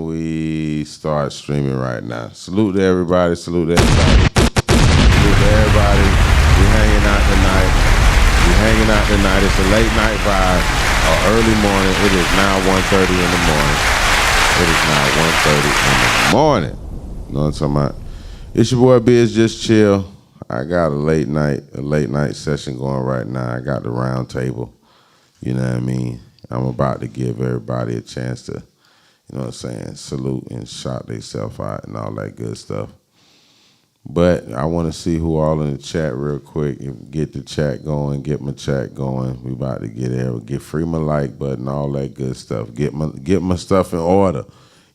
We start streaming right now. Salute to everybody. Salute to everybody. Salute to everybody. We hanging out tonight. We hanging out tonight. It's a late night vibe or early morning. It is now 1:30 in the morning. It is now 1:30 in the morning. You know what I'm talking about? It's your boy Biz Just Chill. I got a late night session going right now. I got the round table. You know what I mean? I'm about to give everybody a chance to, you know what I'm saying, salute and shout themselves out and all that good stuff. But I want to see who all in the chat real quick. Get the chat going, get my chat going. We about to get there. Get free my like button, all that good stuff. Get my stuff in order.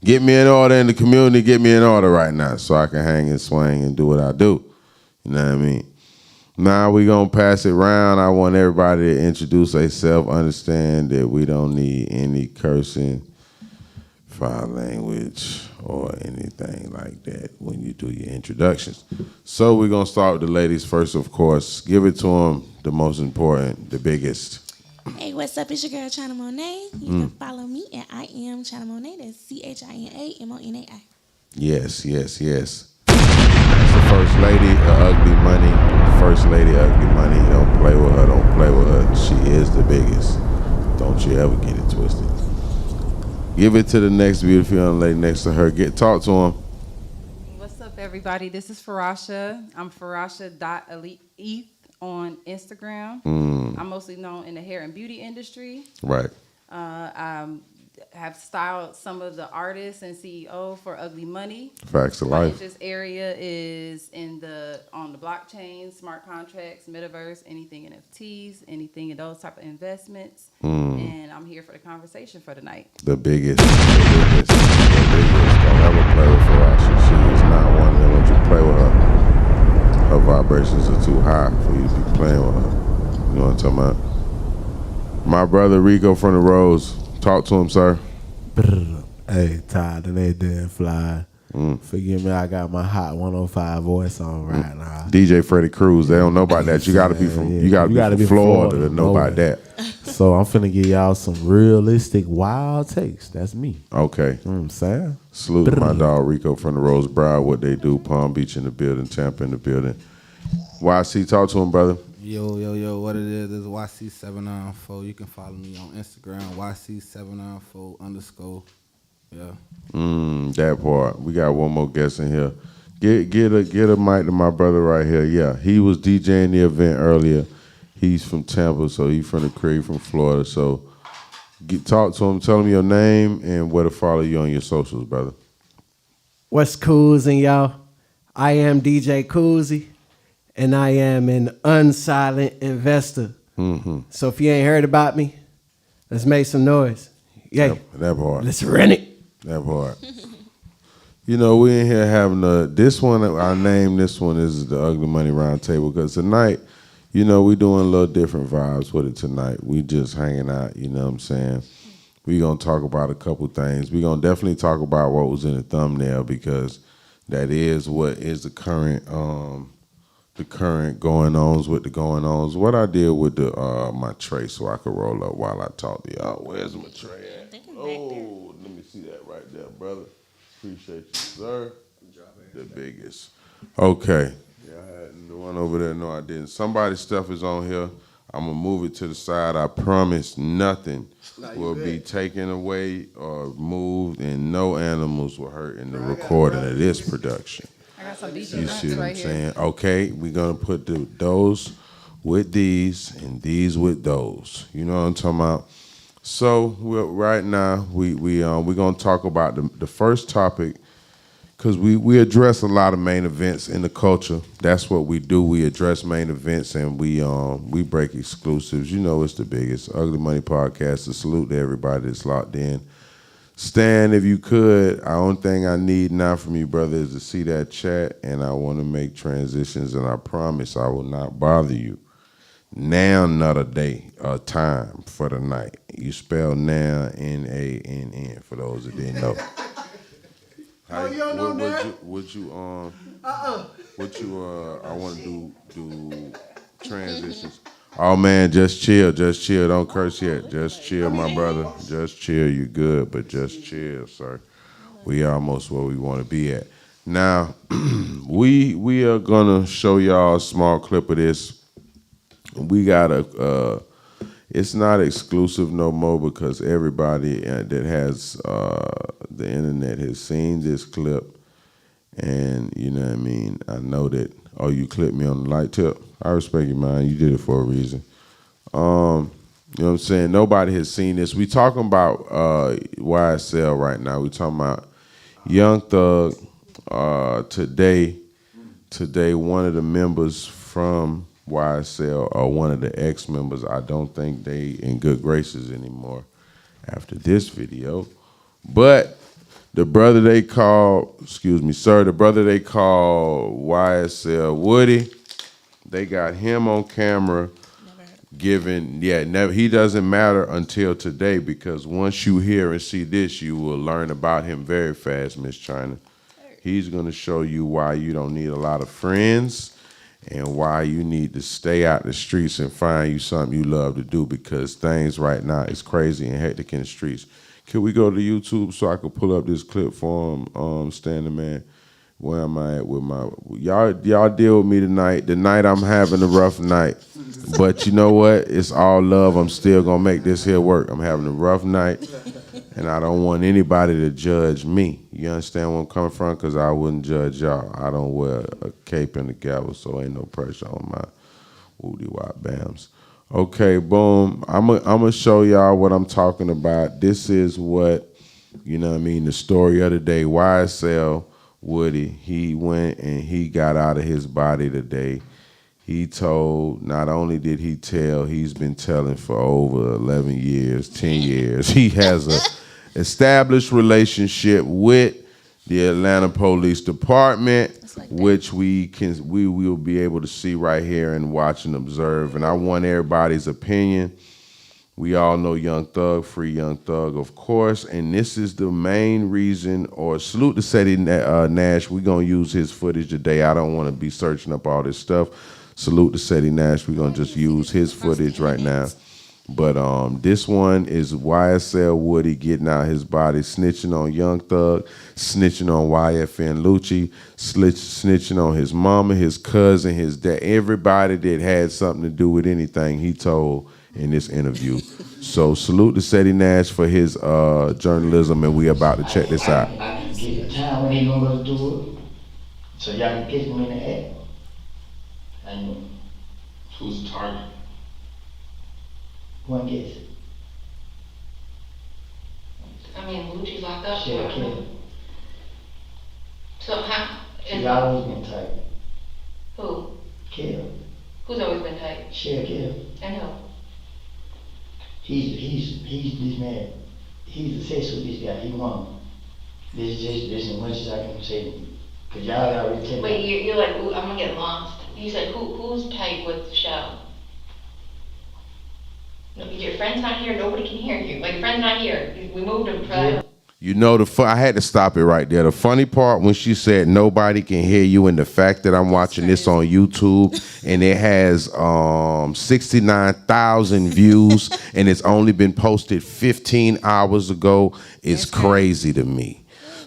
Get me in order in the community. Get me in order right now so I can hang and swing and do what I do. You know what I mean? Now we going to pass it around. I want everybody to introduce themselves, understand that we don't need any cursing, foul language, or anything like that when you do your introductions. So we're going to start with the ladies first, of course. Give it to them, the most important, the biggest. Hey, what's up? It's your girl, China Monet. You can follow me at I am China Monet. That's ChinaMonai. Yes. That's the first lady of Uglymoney. First lady of Uglymoney. Don't play with her. Don't play with her. She is the biggest. Don't you ever get it twisted. Give it to the next beautiful young lady next to her. Talk to him. What's up, everybody? This is Farasha. I'm Farasha.elite on Instagram. I'm mostly known in the hair and beauty industry. Right. I have styled some of the artists and CEO for Uglymoney. Facts of My life. interest area is on the blockchain, smart contracts, metaverse, anything NFTs, anything in those type of investments. And I'm here for the conversation for tonight. The biggest. Don't ever play with Farasha. She is not one of them. Don't you play with her. Her vibrations are too high for you to be playing with her. You know what I'm talking about? My brother Rico from the Rose. Talk to him, sir. Hey, Todd, and they didn't fly. Forgive me, I got my hot 105 voice on right now. DJ Freddie Cruz. They don't know about that. You got to be from you got to be from Florida to know about that. So I'm finna give y'all some realistic wild takes. That's me. Okay. You know what I'm saying? Salute to my dog Rico from the Rose Bride. What they do? Palm Beach in the building. Tampa in the building. YC, talk to him, brother. Yo, what it is YC794. You can follow me on Instagram, YC794_. Yeah. That part. We got one more guest in here. Get a mic to my brother right here. Yeah, he was DJing the event earlier. He's from Tampa, so he's from the crib from Florida. So talk to him, tell him your name and where to follow you on your socials, brother. What's coozing, y'all? I am DJ Koozie, and I am an unsilent investor. So if you ain't heard about me, let's make some noise. Yeah, that part. Let's run it. That part. You know, we in here having this one, I named this one is the Uglymoney Round Table because tonight, you know, we doing a little different vibes with it tonight. We just hanging out, you know what I'm saying? We going to talk about a couple things. We going to definitely talk about what was in the thumbnail because that is what is the current going-ons with the going-ons. What I did with my tray so I could roll up while I talk to y'all. Where's my tray at? Oh, let me see that right there, brother. Appreciate you, sir. The biggest. Okay. Yeah, I had the one over there. No, I didn't. Somebody's stuff is on here. I'm going to move it to the side. I promise nothing will be taken away or moved, and no animals were hurt in the recording of this production. I got some You DJ see what I'm right saying? Okay, we're going to put those with these and these with those. You know what I'm talking about? So right now, we're going to talk about the first topic because we address a lot of main events in the culture. That's what we do. We address main events and we break exclusives. You know it's the biggest. Uglymoney Podcast. A salute to everybody that's locked in. Stan, if you could, the only thing I need now from you, brother, is to see that chat, and I want to make transitions, and I promise I will not bother you. Now, not a day, a time for the night. You spell now, N-A-N-N, for those that didn't know. You don't know that? I want to do transitions. Oh man, just chill. Don't curse yet. Just chill, my brother. Just chill. You good, but just chill, sir. We almost where we want to be at. Now, we are gonna show y'all a small clip of this. We got it's not exclusive no more because everybody that has the internet has seen this clip, and you know what I mean. I know that. Oh, you clipped me on the light tip. I respect you, man. You did it for a reason. You know what I'm saying? Nobody has seen this. We talking about YSL right now. We talking about Young Thug. Today, one of the members from YSL or one of the ex-members, I don't think they in good graces anymore after this video. But the brother they call, the brother they call YSL Woody, they got him on camera giving, he doesn't matter until today, because once you hear and see this, you will learn about him very fast, Miss China. He's gonna show you why you don't need a lot of friends and why you need to stay out the streets and find you something you love to do, because things right now is crazy and hectic in the streets. Can we go to YouTube so I can pull up this clip for him, Standing Man? Where am I at with my, y'all deal with me tonight. Tonight I'm having a rough night. But you know what? It's all love. I'm still gonna make this here work. I'm having a rough night, and I don't want anybody to judge me. You understand where I'm coming from? Because I wouldn't judge y'all. I don't wear a cape and a gavel, so ain't no pressure on my woody wop bams. Okay, boom. I'm gonna show y'all what I'm talking about. This is what, you know what I mean, the story of the day. YSL Woody, he went and he got out of his body today. He told, not only did he tell, he's been telling for over 11 years, 10 years. He has a established relationship with the Atlanta Police Department, which we will be able to see right here and watch and observe. And I want everybody's opinion. We all know Young Thug, free Young Thug, of course. And this is the main reason, or salute to Seti Nash. We're going to use his footage today. I don't want to be searching up all this stuff. Salute to Seti Nash. We're going to just use his footage right now. But this one is YSL Woody getting out his body, snitching on Young Thug, snitching on YFN Lucci, snitching on his mama, his cousin, his dad, everybody that had something to do with anything he told in this interview. So salute to Seti Nash for his journalism, and we about to check this out. I can get a time when they gonna do it, so y'all can catch me in the act. And who's the target? one guess. I mean, Lucci's locked up. Share Kelly. So how? She always been tight. Who? Kelly. Who's always been tight? Share Kelly. And who? He's this man. He's obsessed with this guy. He won. This is as much as I can say. Cause y'all already tell me. Wait, you're like, ooh, I'm gonna get lost. You said who's tight with the show? No, your friend's not here. Nobody can hear you. Like, your friend's not here. We moved him. Yeah. You know, I had to stop it right there. The funny part when she said nobody can hear you, and the fact that I'm watching this on YouTube and it has 69,000 views and it's only been posted 15 hours ago is crazy to me.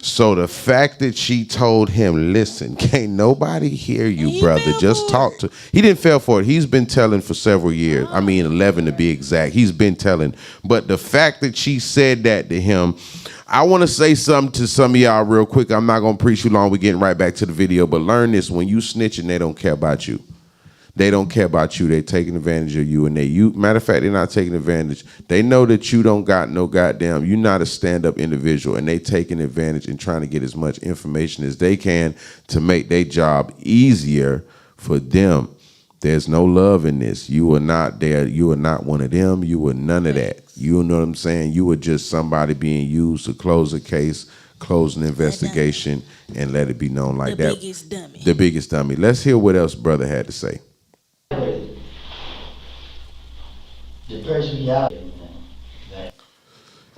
So the fact that she told him, listen, can't nobody hear you, brother. Just talk to. He didn't fail for it. He's been telling for several years. I mean, 11 to be exact. He's been telling. But the fact that she said that to him, I want to say something to some of y'all real quick. I'm not going to preach too long. We're getting right back to the video. But learn this. When you snitching, they don't care about you. They don't care about you. They're taking advantage of you. And matter of fact, they're not taking advantage. They know that you don't got no goddamn, you're not a stand-up individual. And they taking advantage and trying to get as much information as they can to make their job easier for them. There's no love in this. You are not there. You are not one of them. You are none of that. You know what I'm saying? You are just somebody being used to close a case, close an investigation, and let it be known like that. The biggest dummy. The biggest dummy. Let's hear what else brother had to say. The person y'all.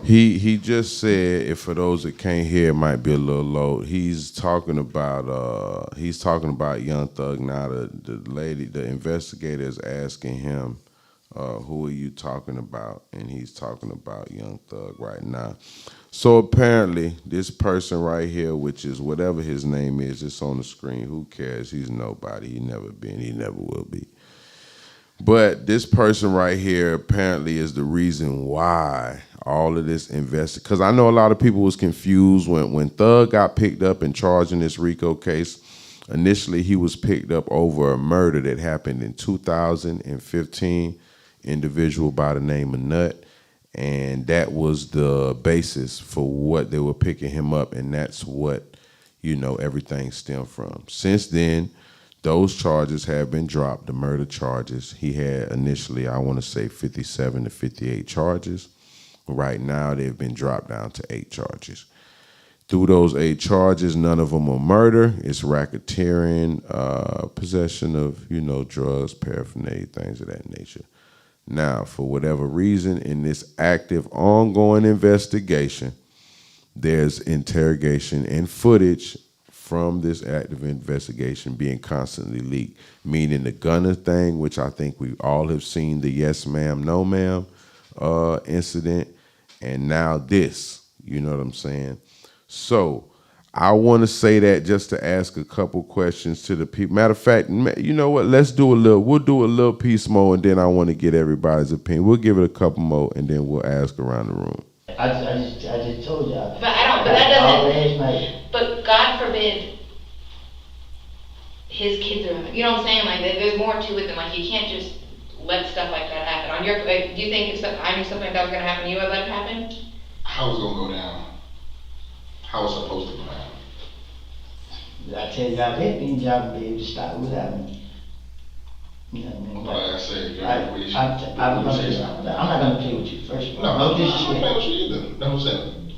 He just said, if for those that can't hear, it might be a little low. He's talking about Young Thug now. The investigator is asking him, who are you talking about? And he's talking about Young Thug right now. So apparently, this person right here, which is whatever his name is, it's on the screen. Who cares? He's nobody. He never been. He never will be. But this person right here apparently is the reason why all of this because I know a lot of people was confused when Thug got picked up and charged in this RICO case. Initially, he was picked up over a murder that happened in 2015, individual by the name of Nut. And that was the basis for what they were picking him up. And that's what, everything stemmed from. Since then, those charges have been dropped, the murder charges. He had initially, I want to say 57 to 58 charges. Right now, they've been dropped down to 8 charges. Through those 8 charges, none of them are murder. It's racketeering, possession of, drugs, paraphernalia, things of that nature. Now, for whatever reason, in this active, ongoing investigation, there's interrogation and footage from this active investigation being constantly leaked, meaning the Gunner thing, which I think we all have seen, the yes ma'am, no ma'am incident, and now this, you know what I'm saying? So I want to say that just to ask a couple questions to the people. Matter of fact, you know what? We'll do a little piece more, and then I want to get everybody's opinion. We'll give it a couple more, and then we'll ask around the room. I just told y'all. But that doesn't, but God forbid his kids are, you know what I'm saying? Like, there's more to it than, like, you can't just let stuff like that happen. Do you think if I knew something like that was going to happen, you would let it happen? How it's gonna go down? How it's supposed to go down? I tell y'all, that means y'all will be able to stop without me. You know what I mean? Like I said, I'm not gonna play with you first of all. No, I'm not playing with you either. That's what I'm saying.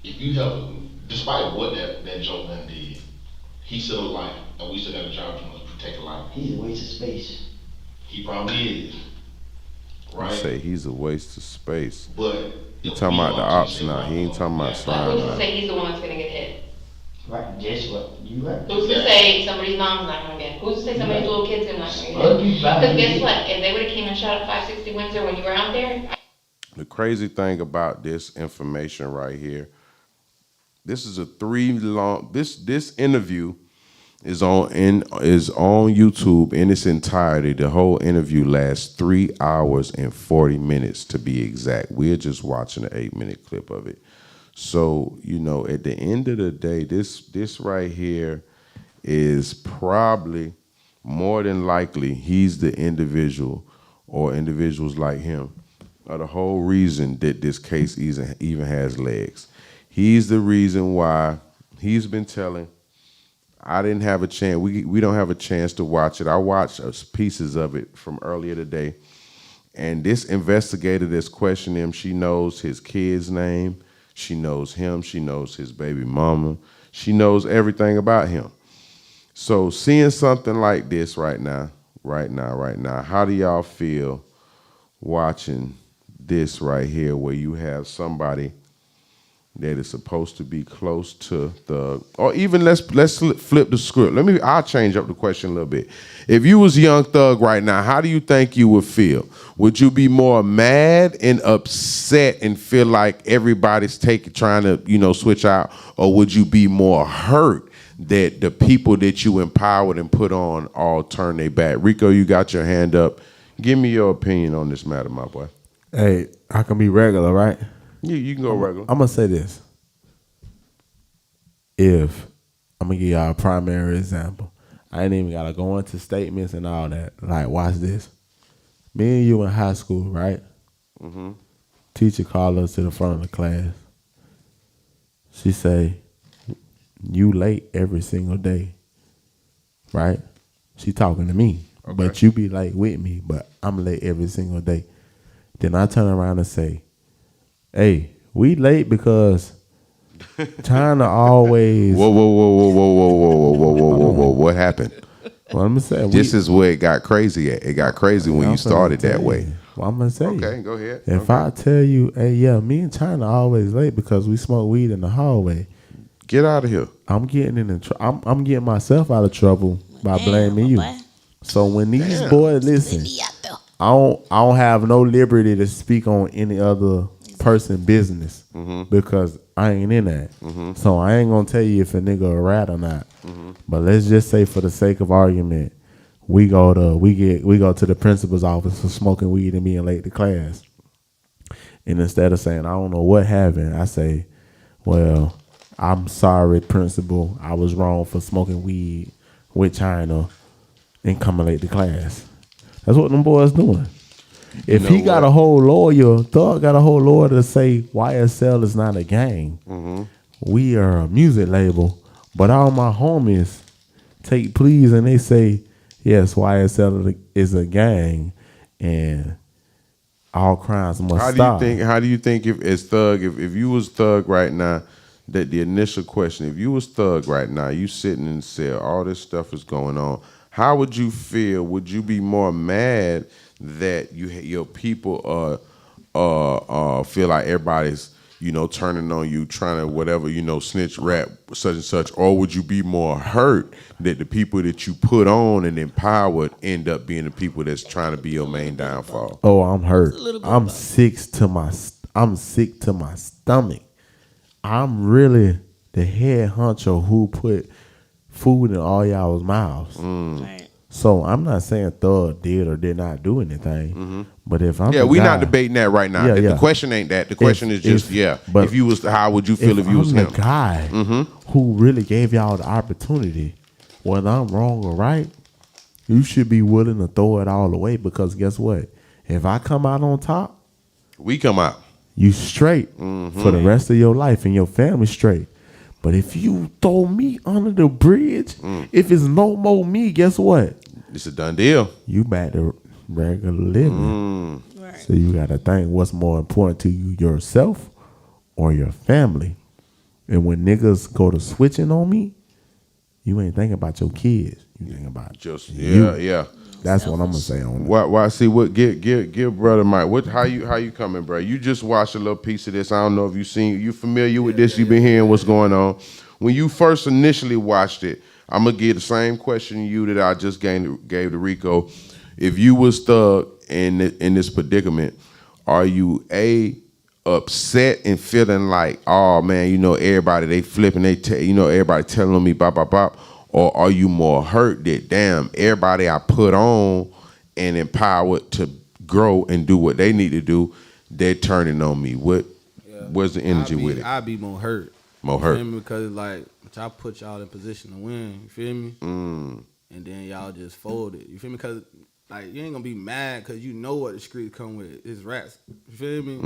If you help, despite what that gentleman did, he's still alive, and we still got a job to protect a life. He's a waste of space. He probably is. Right? You say he's a waste of space. But you talking about the ops now. He ain't talking about slime. Who's to say he's the one that's gonna get hit? Right, guess what? You right. Who's to say somebody's mom's not gonna get? Who's to say somebody's little kid's not gonna get? Because guess what? If they would have came and shot up 560 Windsor when you were out there. The crazy thing about this information right here, this is a 3-long. This interview is on YouTube in its entirety. The whole interview lasts 3 hours and 40 minutes to be exact. We're just watching an 8-minute clip of it. So, at the end of the day, this right here is probably more than likely he's the individual or individuals like him are the whole reason that this case even has legs. He's the reason why he's been telling. I didn't have a chance. We don't have a chance to watch it. I watched pieces of it from earlier today. And this investigator that's questioning him, she knows his kid's name. She knows him. She knows his baby mama. She knows everything about him. So seeing something like this right now, how do y'all feel watching this right here where you have somebody that is supposed to be close to Thug, or even let's flip the script. I'll change up the question a little bit. If you was Young Thug right now, how do you think you would feel? Would you be more mad and upset and feel like everybody's trying to, switch out, or would you be more hurt that the people that you empowered and put on all turn their back? Rico, you got your hand up. Give me your opinion on this matter, my boy. Hey, I can be regular, right? You can go regular. I'm going to say this. If I'm going to give y'all a primary example. I ain't even got to go into statements and all that. Like, watch this. Me and you in high school, right? Mm-hmm. Teacher called us to the front of the class. She say, you late every single day, right? She talking to me. Okay. But you be late with me, but I'm late every single day. Then I turn around and say, hey, we late because China always. Whoa! What happened? Well, I'm gonna say this is where it got crazy at. It got crazy when you started that way. Well, I'm gonna say. Okay, go ahead. If I tell you, hey, yeah, me and China always late because we smoke weed in the hallway. Get out of here. I'm getting I'm getting myself out of trouble by blaming you. Boy. So when these boys listen, I don't have no liberty to speak on any other person business because I ain't in that. So I ain't gonna tell you if a nigga a rat or not. But let's just say for the sake of argument, we go to the principal's office for smoking weed and being late to class. And instead of saying I don't know what happened, I say, well, I'm sorry, principal. I was wrong for smoking weed with China and coming late to class. That's what them boys doing. If he got a whole lawyer, Thug got a whole lawyer to say YSL is not a gang. We are a music label. But all my homies take pleas and they say, yes, YSL is a gang and all crimes must stop. How do you think if you was Thug right now, that the initial question, if you was Thug right now, you sitting in the cell, all this stuff is going on, how would you feel? Would you be more mad that your people feel like everybody's turning on you, trying to whatever snitch, rap, such and such, or would you be more hurt that the people that you put on and empowered end up being the people that's trying to be your main downfall? Oh, I'm hurt. I'm sick to my stomach. I'm really the head honcho who put food in all y'all's mouths. Right. So I'm not saying Thug did or did not do anything, but if I'm we're not debating that right now. The question ain't that. The question is just But if you was, how would you feel if you was him? The guy who really gave y'all the opportunity, whether I'm wrong or right, you should be willing to throw it all away because guess what? If I come out on top, we come out. You straight for the rest of your life and your family straight. But if you throw me under the bridge, if it's no more me, guess what? It's a done deal. You back to regular living. Right. So you got to think what's more important to you, yourself or your family. And when niggas go to switching on me, you ain't thinking about your kids. You thinking about just you. Yeah. That's what I'm gonna say on that. Why? See what? Give brother Mike. How you coming, bro? You just watched a little piece of this. I don't know if you familiar with this. You've been hearing what's going on. When you first initially watched it, I'm gonna give the same question to you that I just gave to Rico. If you was Thug in this predicament, are you upset and feeling like, oh man, everybody they flipping, everybody telling on me, bop bop bop? Or are you more hurt that, damn, everybody I put on and empowered to grow and do what they need to do, they're turning on me? Where's the energy with it? I'd be more hurt. More hurt. You feel me? Because, I put y'all in position to win. You feel me? And then y'all just folded. You feel me? Because, you ain't going to be mad because you know what the streets come with. It's rats. You feel me?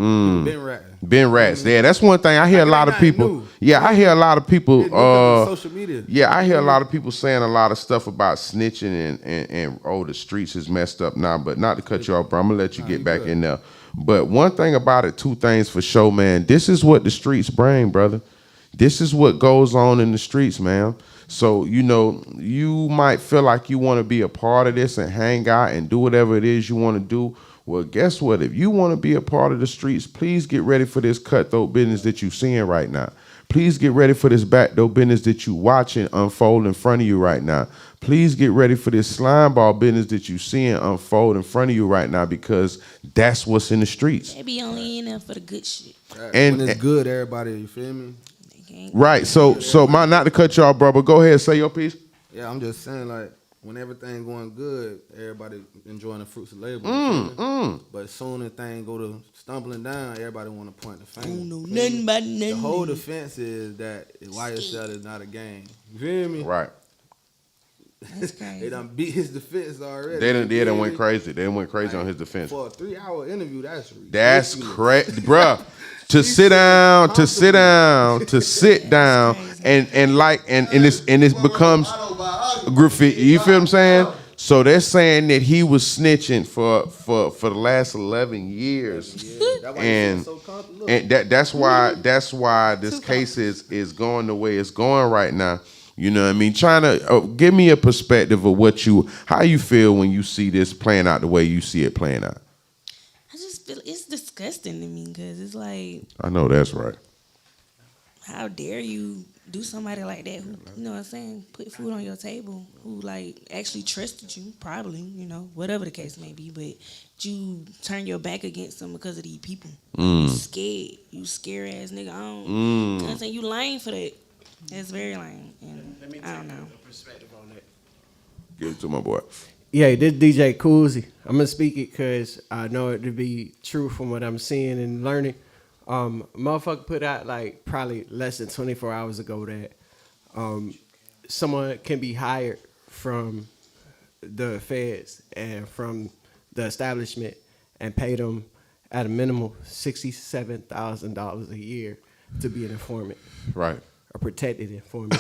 Been ratting. Been rats. Yeah, that's one thing I hear a lot of people. New. Yeah, I hear a lot of people. Social media. Yeah, I hear a lot of people saying a lot of stuff about snitching and the streets is messed up now. But not to cut you off, bro. I'm gonna let you get back in there. But one thing about it, two things for sure, man. This is what the streets bring, brother. This is what goes on in the streets, man. So, you might feel like you want to be a part of this and hang out and do whatever it is you want to do. Well, guess what? If you want to be a part of the streets, please get ready for this cutthroat business that you're seeing right now. Please get ready for this backdoor business that you're watching unfold in front of you right now. Please get ready for this slime ball business that you're seeing unfold in front of you right now because that's what's in the streets. They be only in there for the good shit. And when it's good, everybody, you feel me? Right. So not to cut you off, bro, but go ahead, say your piece. Yeah, I'm just saying, when everything going good, everybody enjoying the fruits of labor. But soon as things go to stumbling down, everybody want to point the finger. Don't know nothing about nothing. The whole defense is that YSL is not a gang. You feel me? Right. That's crazy. They done beat his defense already. They done went crazy. They went crazy on his defense. For a 3-hour interview, that's crazy, bruh. To sit down, and it becomes graffiti. You feel what I'm saying? So they're saying that he was snitching for the last 11 years, and that's why this case is going the way it's going right now. You know what I mean? Trying to give me a perspective of how you feel when you see this playing out the way you see it playing out. I just feel it's disgusting to me because it's like, I know that's right. how dare you do somebody like that who, you know what I'm saying, put food on your table, who like actually trusted you, probably, you know, whatever the case may be, but you turn your back against them because of these people. You scared. You scare ass nigga. You know what I'm saying? You lame for that. That's very lame. And Let me I don't take know. a perspective on that. Give it to my boy. Yeah, this DJ Coolsy. I'm gonna speak it because I know it to be true from what I'm seeing and learning. Motherfucker put out like probably less than 24 hours ago that someone can be hired from the feds and from the establishment and pay them at a minimum $67,000 a year to be an informant, Right. a protected informant.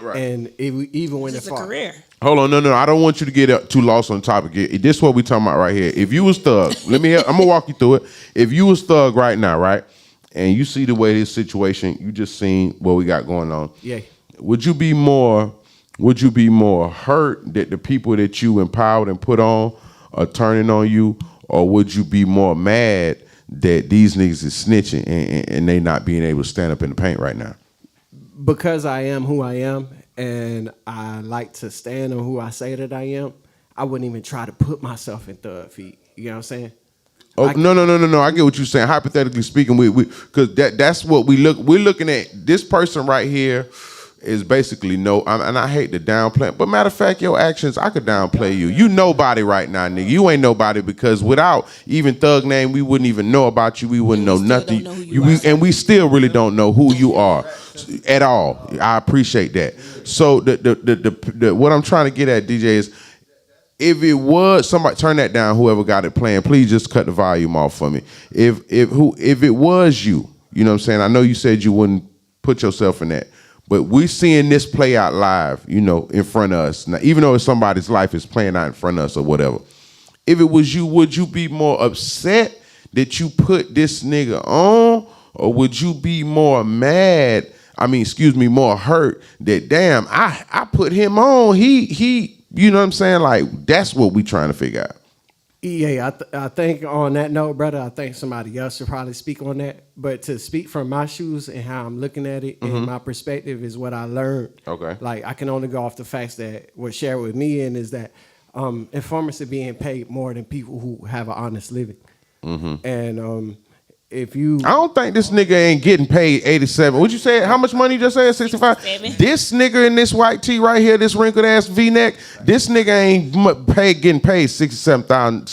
Right. And even when It's it a career. Hold on, no. I don't want you to get too lost on the topic. This is what we talking about right here. If you was Thug, I'm gonna walk you through it. If you was Thug right now, right, and you see the way this situation, you just seen what we got going on. Yeah. Would you be more hurt that the people that you empowered and put on are turning on you, or would you be more mad that these niggas is snitching and they not being able to stand up in the paint right now? Because I am who I am and I like to stand on who I say that I am, I wouldn't even try to put myself in Thug feet. You know what I'm saying? Oh, no. I get what you're saying. Hypothetically speaking, we because that's what we're looking at. This person right here is basically and I hate to downplay it, but matter of fact, your actions, I could downplay you. You nobody right now, nigga. You ain't nobody because without even Thug name, we wouldn't even know about you. We wouldn't know nothing. And we still really don't know who you are at all. I appreciate that. So the what I'm trying to get at, DJ, is if it was somebody, turn that down. Whoever got it playing, please just cut the volume off for me. If it was you, you know what I'm saying. I know you said you wouldn't put yourself in that. But we're seeing this play out live, you know, in front of us. Now, even though somebody's life is playing out in front of us or whatever. If it was you, would you be more upset that you put this nigga on? Or would you be more mad, more hurt that, damn, I put him on. He, you know what I'm saying? Like, that's what we trying to figure out. Yeah, I think on that note, brother, I think somebody else should probably speak on that. But to speak from my shoes and how I'm looking at it and my perspective is what I learned. Okay. Like, I can only go off the facts that were shared with me, and is that informants are being paid more than people who have an honest living. And if you... I don't think this nigga ain't getting paid 87. What'd you say? How much money you just said? 65? 67. This nigga in this white tee right here, this wrinkled ass V-neck, this nigga ain't getting paid 67,000.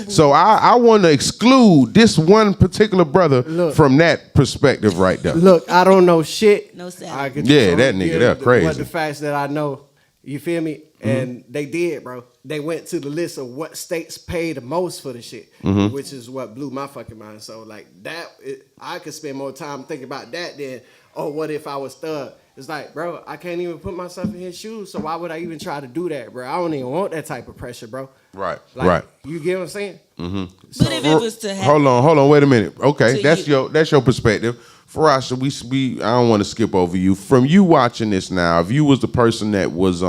So I want to exclude this one particular brother from that perspective right there. Look, I don't know shit. No salary. I could Yeah, that nigga, they're crazy. But the facts that I know, you feel me? And they did, bro. They went to the list of what states pay the most for the shit, which is what blew my fucking mind. So, like, I could spend more time thinking about that than, oh, what if I was Thug? It's like, bro, I can't even put myself in his shoes, so why would I even try to do that, bro? I don't even want that type of pressure, bro. Right, like, right. You get what I'm saying? But if it was to happen... Hold on, wait a minute. Okay, To that's you. your perspective. Farasha, we I don't want to skip over you. From you watching this now, if you was the person that was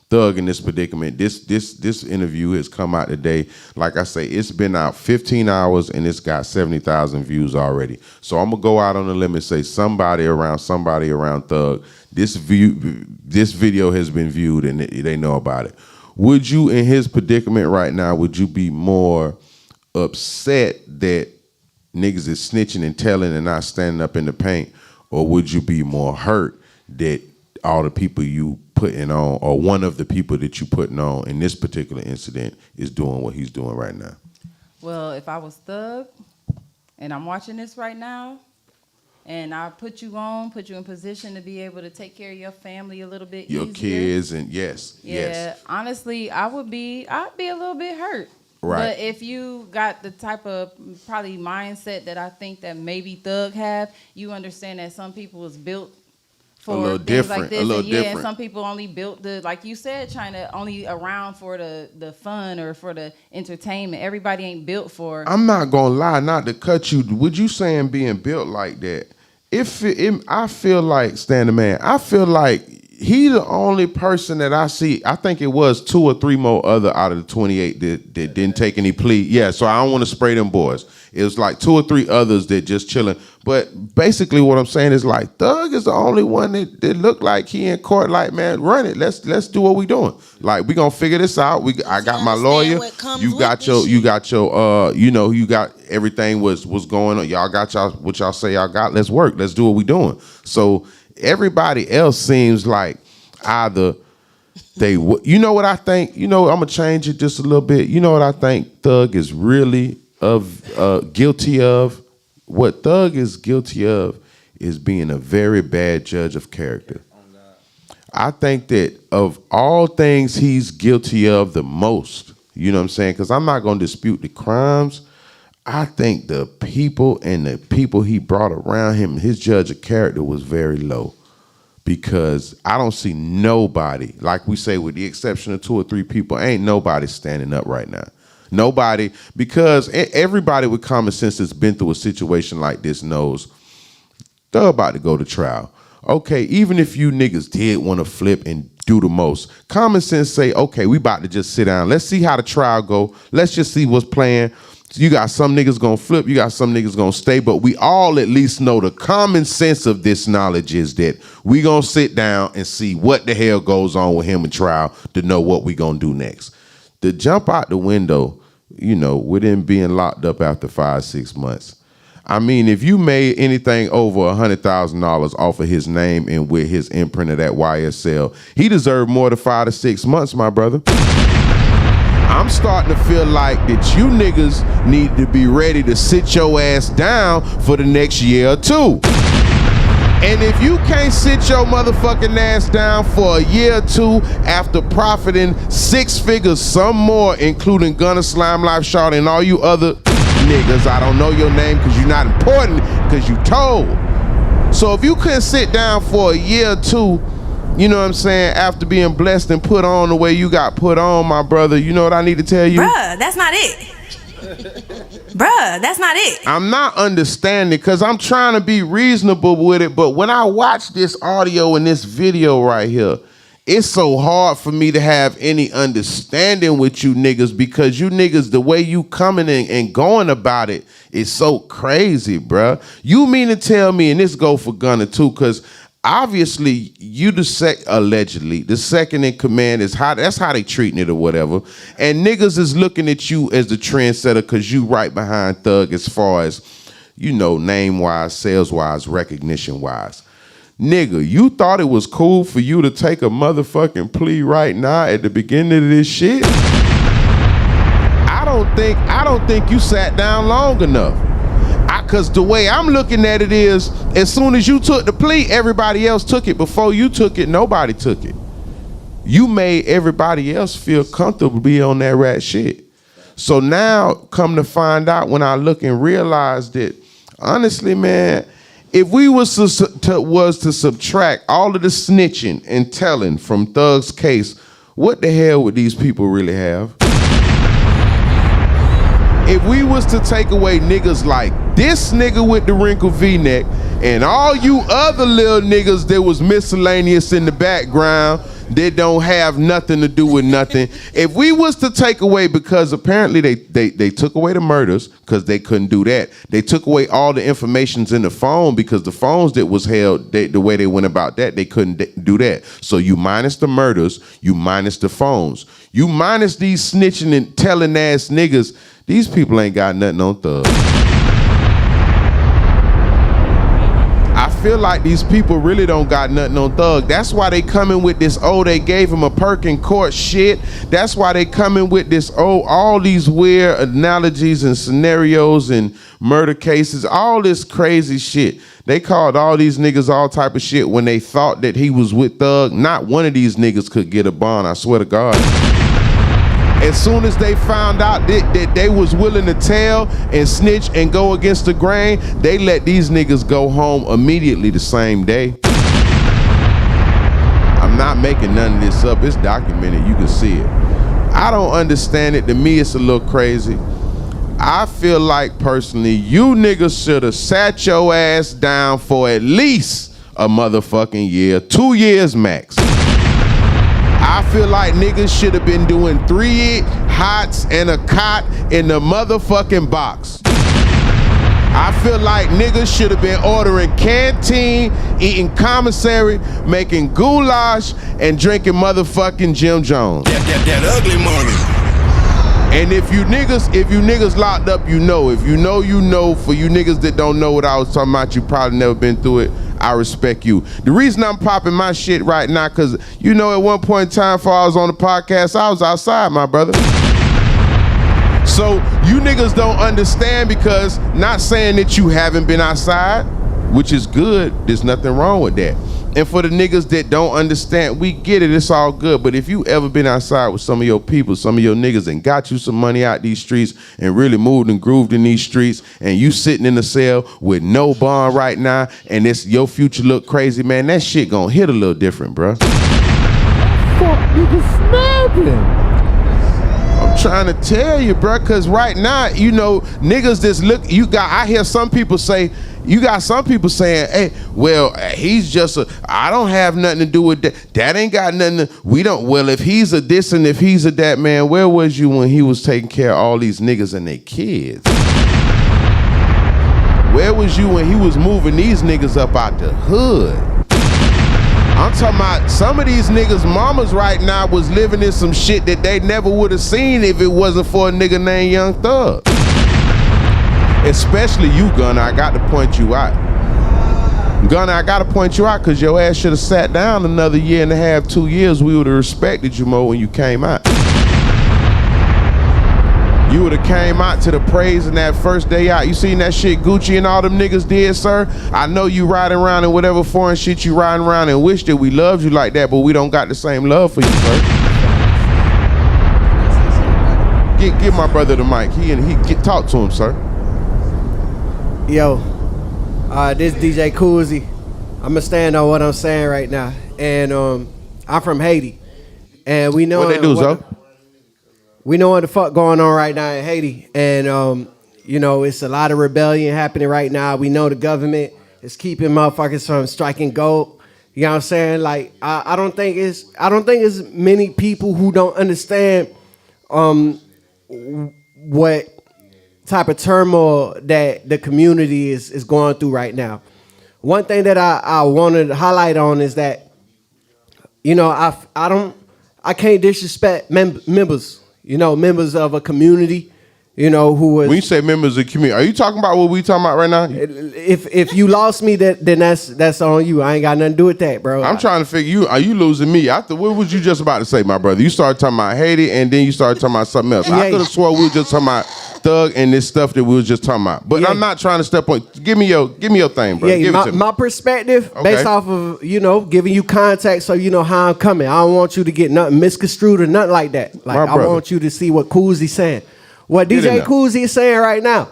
Thug in this predicament, this interview has come out today. Like I say, it's been out 15 hours and it's got 70,000 views already. So I'm gonna go out on a limb and say somebody around Thug, this video has been viewed and they know about it. Would you, in his predicament right now, would you be more upset that niggas is snitching and telling and not standing up in the paint, or would you be more hurt that all the people you putting on, or one of the people that you putting on in this particular incident, is doing what he's doing right now? Well, if I was Thug and I'm watching this right now and I put you in position to be able to take care of your family a little bit Your easier. kids and yes. Honestly, I'd be a little bit hurt. Right. But if you got the type of probably mindset that I think that maybe Thug have, you understand that some people was built for things like this. And some people only built like you said, China, only around for the fun or for the entertainment. Everybody ain't built for... I'm not gonna lie, not to cut you. Would you saying being built like that? I feel like, Stan the Man, I feel like he the only person that I see. I think it was 2 or 3 more other out of the 28 that didn't take any plea. Yeah, so I don't want to spray them boys. It was like 2 or 3 others that just chilling. But basically what I'm saying is like Thug is the only one that looked like he in court like, man, run it. Let's do what we doing. Like we gonna figure this out. I got my lawyer. You got your you got everything was going on. Y'all got what y'all say y'all got. Let's work. Let's do what we doing. So everybody else seems like either you know what I think? You know, I'm gonna change it just a little bit. You know what I think Thug is really guilty of? What Thug is guilty of is being a very bad judge of character. I think that of all things he's guilty of the most, you know what I'm saying? Because I'm not going to dispute the crimes. I think the people he brought around him, his judge of character was very low. Because I don't see nobody, like we say, with the exception of 2 or 3 people, ain't nobody standing up right now. Nobody, because everybody with common sense that's been through a situation like this knows they're about to go to trial. Okay, even if you niggas did want to flip and do the most, common sense say, okay, we about to just sit down. Let's see how the trial go. Let's just see what's playing. You got some niggas gonna flip, you got some niggas gonna stay, but we all at least know the common sense of this knowledge is that we gonna sit down and see what the hell goes on with him in trial to know what we gonna do next. To jump out the window, you know, with him being locked up after 5-6 months. I mean, if you made anything over $100,000 off of his name and with his imprint of that YSL, he deserved more than 5 to 6 months, my brother. I'm starting to feel like that you niggas need to be ready to sit your ass down for the next year or 2. And if you can't sit your motherfucking ass down for a year or 2 after profiting 6 figures, some more, including Gunna, Slime Life, Shawty, and all you other niggas, I don't know your name because you're not important because you told. So if you couldn't sit down for a year or 2, you know what I'm saying, after being blessed and put on the way you got put on, my brother, you know what I need to tell you? Bruh, that's not it. Bruh, that's not it. I'm not understanding because I'm trying to be reasonable with it, but when I watch this audio and this video right here, it's so hard for me to have any understanding with you niggas because you niggas, the way you coming in and going about it is so crazy, bruh. You mean to tell me, and this go for Gunna too, because obviously you allegedly the second in command is that's how they treating it or whatever, and niggas is looking at you as the trendsetter because you right behind Thug as far as, you know, name wise, sales wise, recognition wise. Nigga, you thought it was cool for you to take a motherfucking plea right now at the beginning of this shit? I don't think you sat down long enough. Because the way I'm looking at it is, as soon as you took the plea, everybody else took it. Before you took it, nobody took it. You made everybody else feel comfortable to be on that rat shit. So now, come to find out, when I look and realize that, honestly, man, if we was to subtract all of the snitching and telling from Thug's case, what the hell would these people really have? If we was to take away niggas like this nigga with the wrinkled V-neck and all you other little niggas that was miscellaneous in the background that don't have nothing to do with nothing, if we was to take away, because apparently they took away the murders because they couldn't do that. They took away all the informations in the phone because the phones that was held, the way they went about that, they couldn't do that. So you minus the murders, you minus the phones, you minus these snitching and telling ass niggas. These people ain't got nothing on Thug. I feel like these people really don't got nothing on Thug. That's why they coming with this, they gave him a perk in court shit. That's why they coming with this, all these weird analogies and scenarios and murder cases, all this crazy shit. They called all these niggas all type of shit when they thought that he was with Thug. Not one of these niggas could get a bond, I swear to God. As soon as they found out that they was willing to tell and snitch and go against the grain, they let these niggas go home immediately the same day. I'm not making none of this up. It's documented. You can see it. I don't understand it. To me, it's a little crazy. I feel like, personally, you niggas should have sat your ass down for at least a motherfucking year, 2 years max. I feel like niggas should have been doing 3 hots and a cot in the motherfucking box. I feel like niggas should have been ordering canteen, eating commissary, making goulash, and drinking motherfucking Jim Jones. That ugly money. And if you niggas locked up, you know. If you know, you know. For you niggas that don't know what I was talking about, you probably never been through it. I respect you. The reason I'm popping my shit right now, cause you know at one point in time before I was on the podcast, I was outside, my brother. So you niggas don't understand, because not saying that you haven't been outside, which is good. There's nothing wrong with that. And for the niggas that don't understand, we get it, it's all good. But if you ever been outside with some of your people, some of your niggas, and got you some money out these streets and really moved and grooved in these streets, and you sitting in the cell with no bond right now, and it's your future look crazy, man, that shit gonna hit a little different, bro. Fuck, nigga snapping. I'm trying to tell you, bro, because right now, you know, niggas just look, I hear some people say, you got some people saying, hey, well, he's just I don't have nothing to do with that. That ain't got nothing well, if he's a this and if he's a that, man, where was you when he was taking care of all these niggas and their kids? Where was you when he was moving these niggas up out the hood? I'm talking about some of these niggas' mamas right now was living in some shit that they never would have seen if it wasn't for a nigga named Young Thug. Especially you, Gunna, I got to point you out. Gunna, I got to point you out because your ass should have sat down another year and a half, 2 years. We would have respected you more when you came out. You would have came out to the praise in that first day out. You seen that shit Gucci and all them niggas did, sir? I know you riding around in whatever foreign shit you riding around and wish that we loved you like that, but we don't got the same love for you, sir. Give my brother the mic. Talk to him, sir. Yo, this DJ Koozie. I'ma stand on what I'm saying right now. And I'm from Haiti. And we know what they do, Zo? We know what the fuck going on right now in Haiti. And you know, it's a lot of rebellion happening right now. We know the government is keeping motherfuckers from striking gold. You know what I'm saying? Like, I don't think it's many people who don't understand what type of turmoil that the community is going through right now. One thing that I wanted to highlight on is that, you know, I can't disrespect members, you know, members of a community, you know, who was. When you say members of the community, are you talking about what we talking about right now? If you lost me, then that's on you. I ain't got nothing to do with that, bro. I'm trying to figure are you losing me? What was you just about to say, my brother? You started talking about Haiti and then you started talking about something else. I could have swore we were just talking about Thug and this stuff that we was just talking about. But I'm not trying to step on. Give me your thing, bro. Give it to me. My perspective, based off of, you know, giving you context so you know how I'm coming. I don't want you to get nothing misconstrued or nothing like that. Like, I want you to see what Koozie's saying. What DJ Koozie is saying right now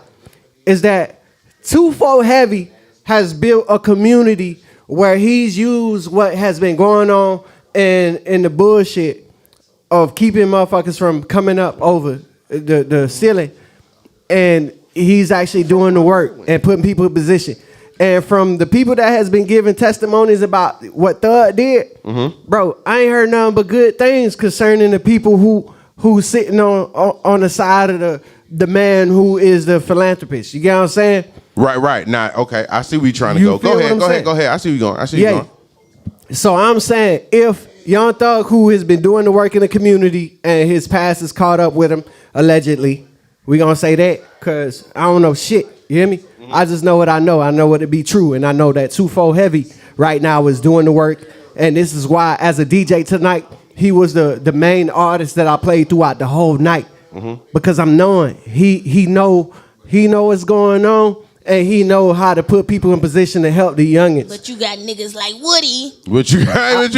is that 2-4 Heavy has built a community where he's used what has been going on in the bullshit of keeping motherfuckers from coming up over the ceiling. And he's actually doing the work and putting people in position. And from the people that has been giving testimonies about what Thug did, bro, I ain't heard nothing but good things concerning the people who's sitting on the side of the man who is the philanthropist. You get what I'm saying? Right. Now, okay, I see where you're trying to go. Go ahead. I see where you're going. So I'm saying, if Young Thug, who has been doing the work in the community and his past is caught up with him, allegedly, we gonna say that because I don't know shit. You hear me? I just know what I know. I know what it be true. And I know that 2-4 Heavy right now is doing the work. And this is why, as a DJ tonight, he was the main artist that I played throughout the whole night. Because I'm knowing he know what's going on, and he know how to put people in position to help the youngins. But you got niggas like Woody. But you got get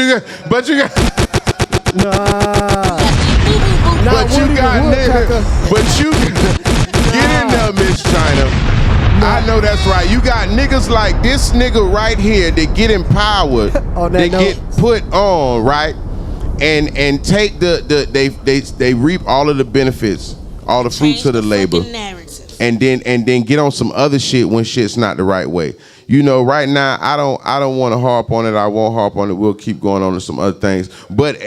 in there, Miss China. I know that's right. You got niggas like this nigga right here that get empowered, that get put on, right? And take they reap all of the benefits, all the fruits of the labor, and then get on some other shit when shit's not the right way. You know, right now I don't want to harp on it. I won't harp on it. We'll keep going on to some other things. But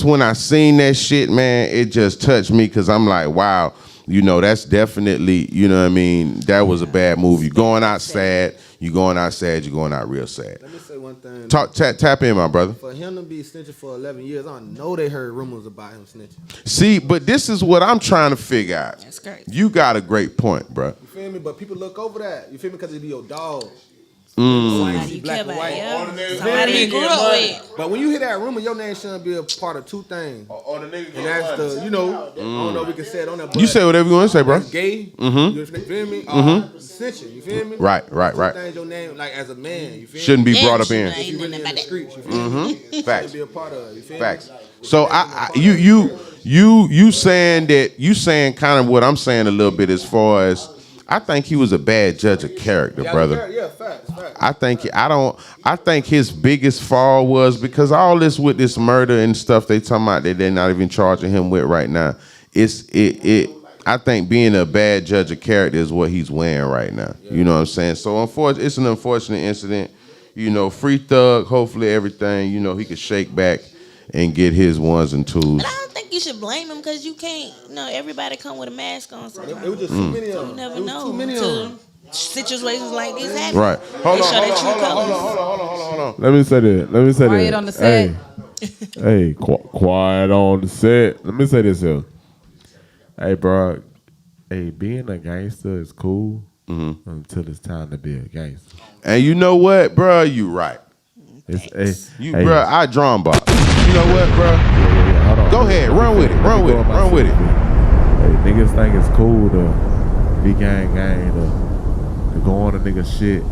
when I seen that shit, man, it just touched me because I'm like, wow. that's definitely, that was a bad move. You're going out sad, you're going out real sad. Let me say one thing. Tap in, my brother. For him to be snitching for 11 years, I know they heard rumors about him snitching. See, but this is what I'm trying to figure out. That's crazy. You got a great point, bro. You feel me? But people look over that. You feel me? Because it be your dog. Somebody you care about, somebody you grew up with. But when you hear that rumor, your name shouldn't be a part of two things. And that's the, I don't know if we can say it on that. You say whatever you want to say, bro. Gay. You feel me? Snitching. You feel me? Right. Two things your name, like as a man, you feel me? Shouldn't be brought up in. If you really in the streets, you feel me? Facts. Shouldn't be a part of it. You feel Facts. me? So you saying kind of what I'm saying a little bit as far as I think he was a bad judge of character, brother. Yeah, facts. I think his biggest fall was because all this with this murder and stuff they talking about that they're not even charging him with right now. I think being a bad judge of character is what he's wearing right now. Yeah. You know what I'm saying? So it's an unfortunate incident. Free Thug. Hopefully everything, he could shake back and get his ones and twos. But I don't think you should blame him because you can't. Everybody come with a mask on. Sometimes. It was just too many of them. You never know. Too many of them. Situations like this happen. Right. Hold on. Let me say that. Quiet on the set. Hey, quiet on the set. Let me say this here. Hey, bro. Hey, being a gangster is cool until it's time to be a gangster. And you know what, bro? You right. Bro, I drum box. You know what, bro? Yeah. Hold on. Go ahead. Run with it. Hey, niggas think it's cool to be gang, to go on a nigga shit.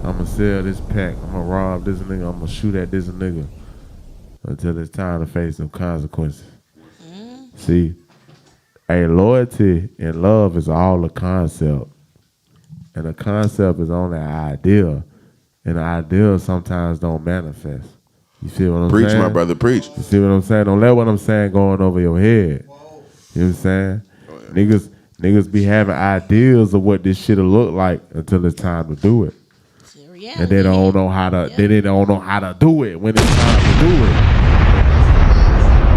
I'ma sell this pack. I'ma rob this nigga. I'ma shoot at this nigga until it's time to face some consequences. See, loyalty and love is all a concept. And a concept is only an idea. And the idea sometimes don't manifest. You see what I'm saying? Preach, my brother, preach. You see what I'm saying? Don't let what I'm saying going over your head. You know what I'm saying? Niggas be having ideas of what this shit'll look like until it's time to do it. And they don't know how to they don't know how to do it when it's time to do it.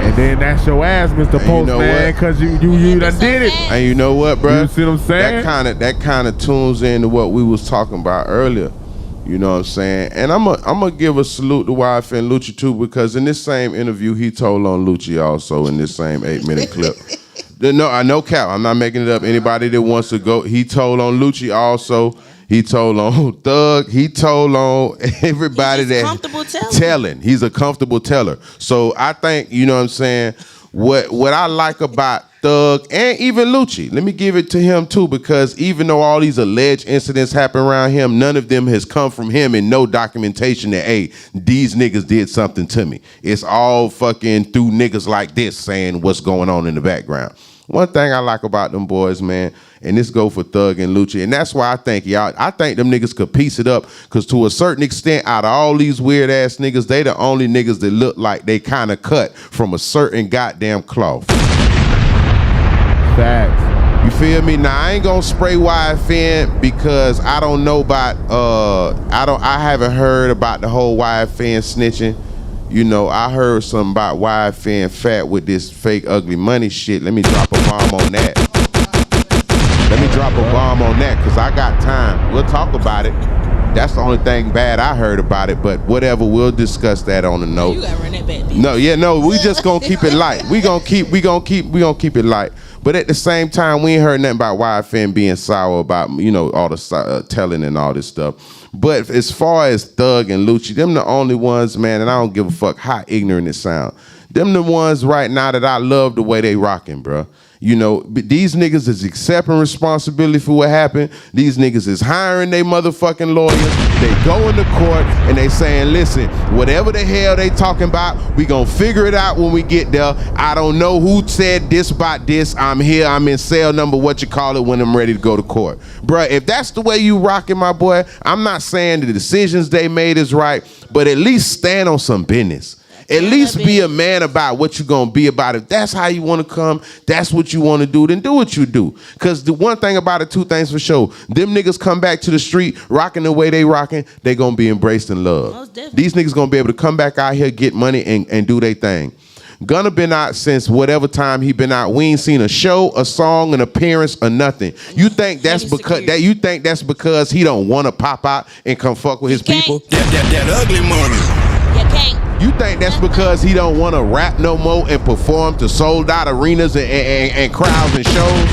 And then that's your ass, Mr. Postman, because you done did it. And you know what, bro? You see what I'm saying? That kind of tunes into what we was talking about earlier. You know what I'm saying? And I'm gonna give a salute to YSL Lucci too, because in this same interview he told on Lucci also in this same 8-minute clip. No cap. I'm not making it up. Anybody that wants to go, he told on Lucci also. He told on Thug. He told on everybody that telling. He's a comfortable teller. So I think, you know what I'm saying, what I like about Thug and even Lucci, let me give it to him too, because even though all these alleged incidents happen around him, none of them has come from him and no documentation that, hey, these niggas did something to me. It's all fucking through niggas like this saying what's going on in the background. One thing I like about them boys, man, and this go for Thug and Lucci, and that's why I think them niggas could piece it up, because to a certain extent, out of all these weird ass niggas, they the only niggas that look like they kind of cut from a certain goddamn cloth. Facts. You feel me? Now I ain't gonna spray YFN because I don't know about I haven't heard about the whole YFN snitching. I heard something about YFN fat with this fake Uglymoney shit. Let me drop a bomb on that. Because I got time. We'll talk about it. That's the only thing bad I heard about it, but whatever, we'll discuss that on the note. You gotta run that back. No, we just gonna keep it light. We gonna keep it light. But at the same time, we ain't heard nothing about YFN being sour about, all the telling and all this stuff. But as far as Thug and Lucci, them the only ones, man, and I don't give a fuck how ignorant it sound. Them the ones right now that I love the way they rocking, bro. These niggas is accepting responsibility for what happened. These niggas is hiring they motherfucking lawyers. They go into court and they saying, listen, whatever the hell they talking about, we gonna figure it out when we get there. I don't know who said this about this. I'm here. I'm in cell number, when I'm ready to go to court. Bruh, if that's the way you rocking, my boy, I'm not saying the decisions they made is right, but at least stand on some business. At least be a man about what you're going to be about. If that's how you want to come, that's what you want to do, then do what you do. Because the one thing about it, two things for sure. Them niggas come back to the street, rocking the way they rocking, they going to be embraced and loved. These niggas going to be able to come back out here, get money, and do their thing. Gunna been out since whatever time he been out. We ain't seen a show, a song, an appearance, or nothing. You think that's because he don't want to pop out and come fuck with his people? That ugly money. You can't. You think that's because he don't want to rap no more and perform to sold out arenas and crowds and shows?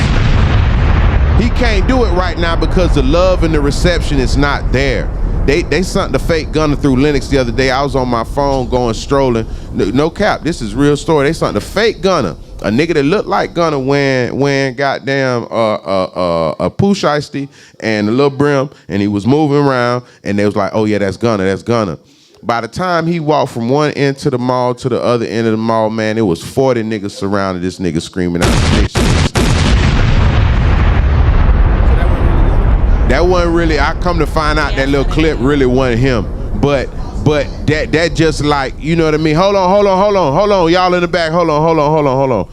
He can't do it right now because the love and the reception is not there. They sent the fake Gunna through Linux the other day. I was on my phone going strolling. No cap, this is real story. They sent the fake Gunna, a nigga that looked like Gunna wearing goddamn a poo shiesty and a little brim, and he was moving around, and they was like, oh yeah, that's Gunna, that's Gunna. By the time he walked from one end to the mall to the other end of the mall, man, it was 40 niggas surrounded this nigga screaming out, snitch. That wasn't really, I come to find out that little clip really wasn't him. But that just like, you know what I mean? Hold on, y'all in the back, hold on.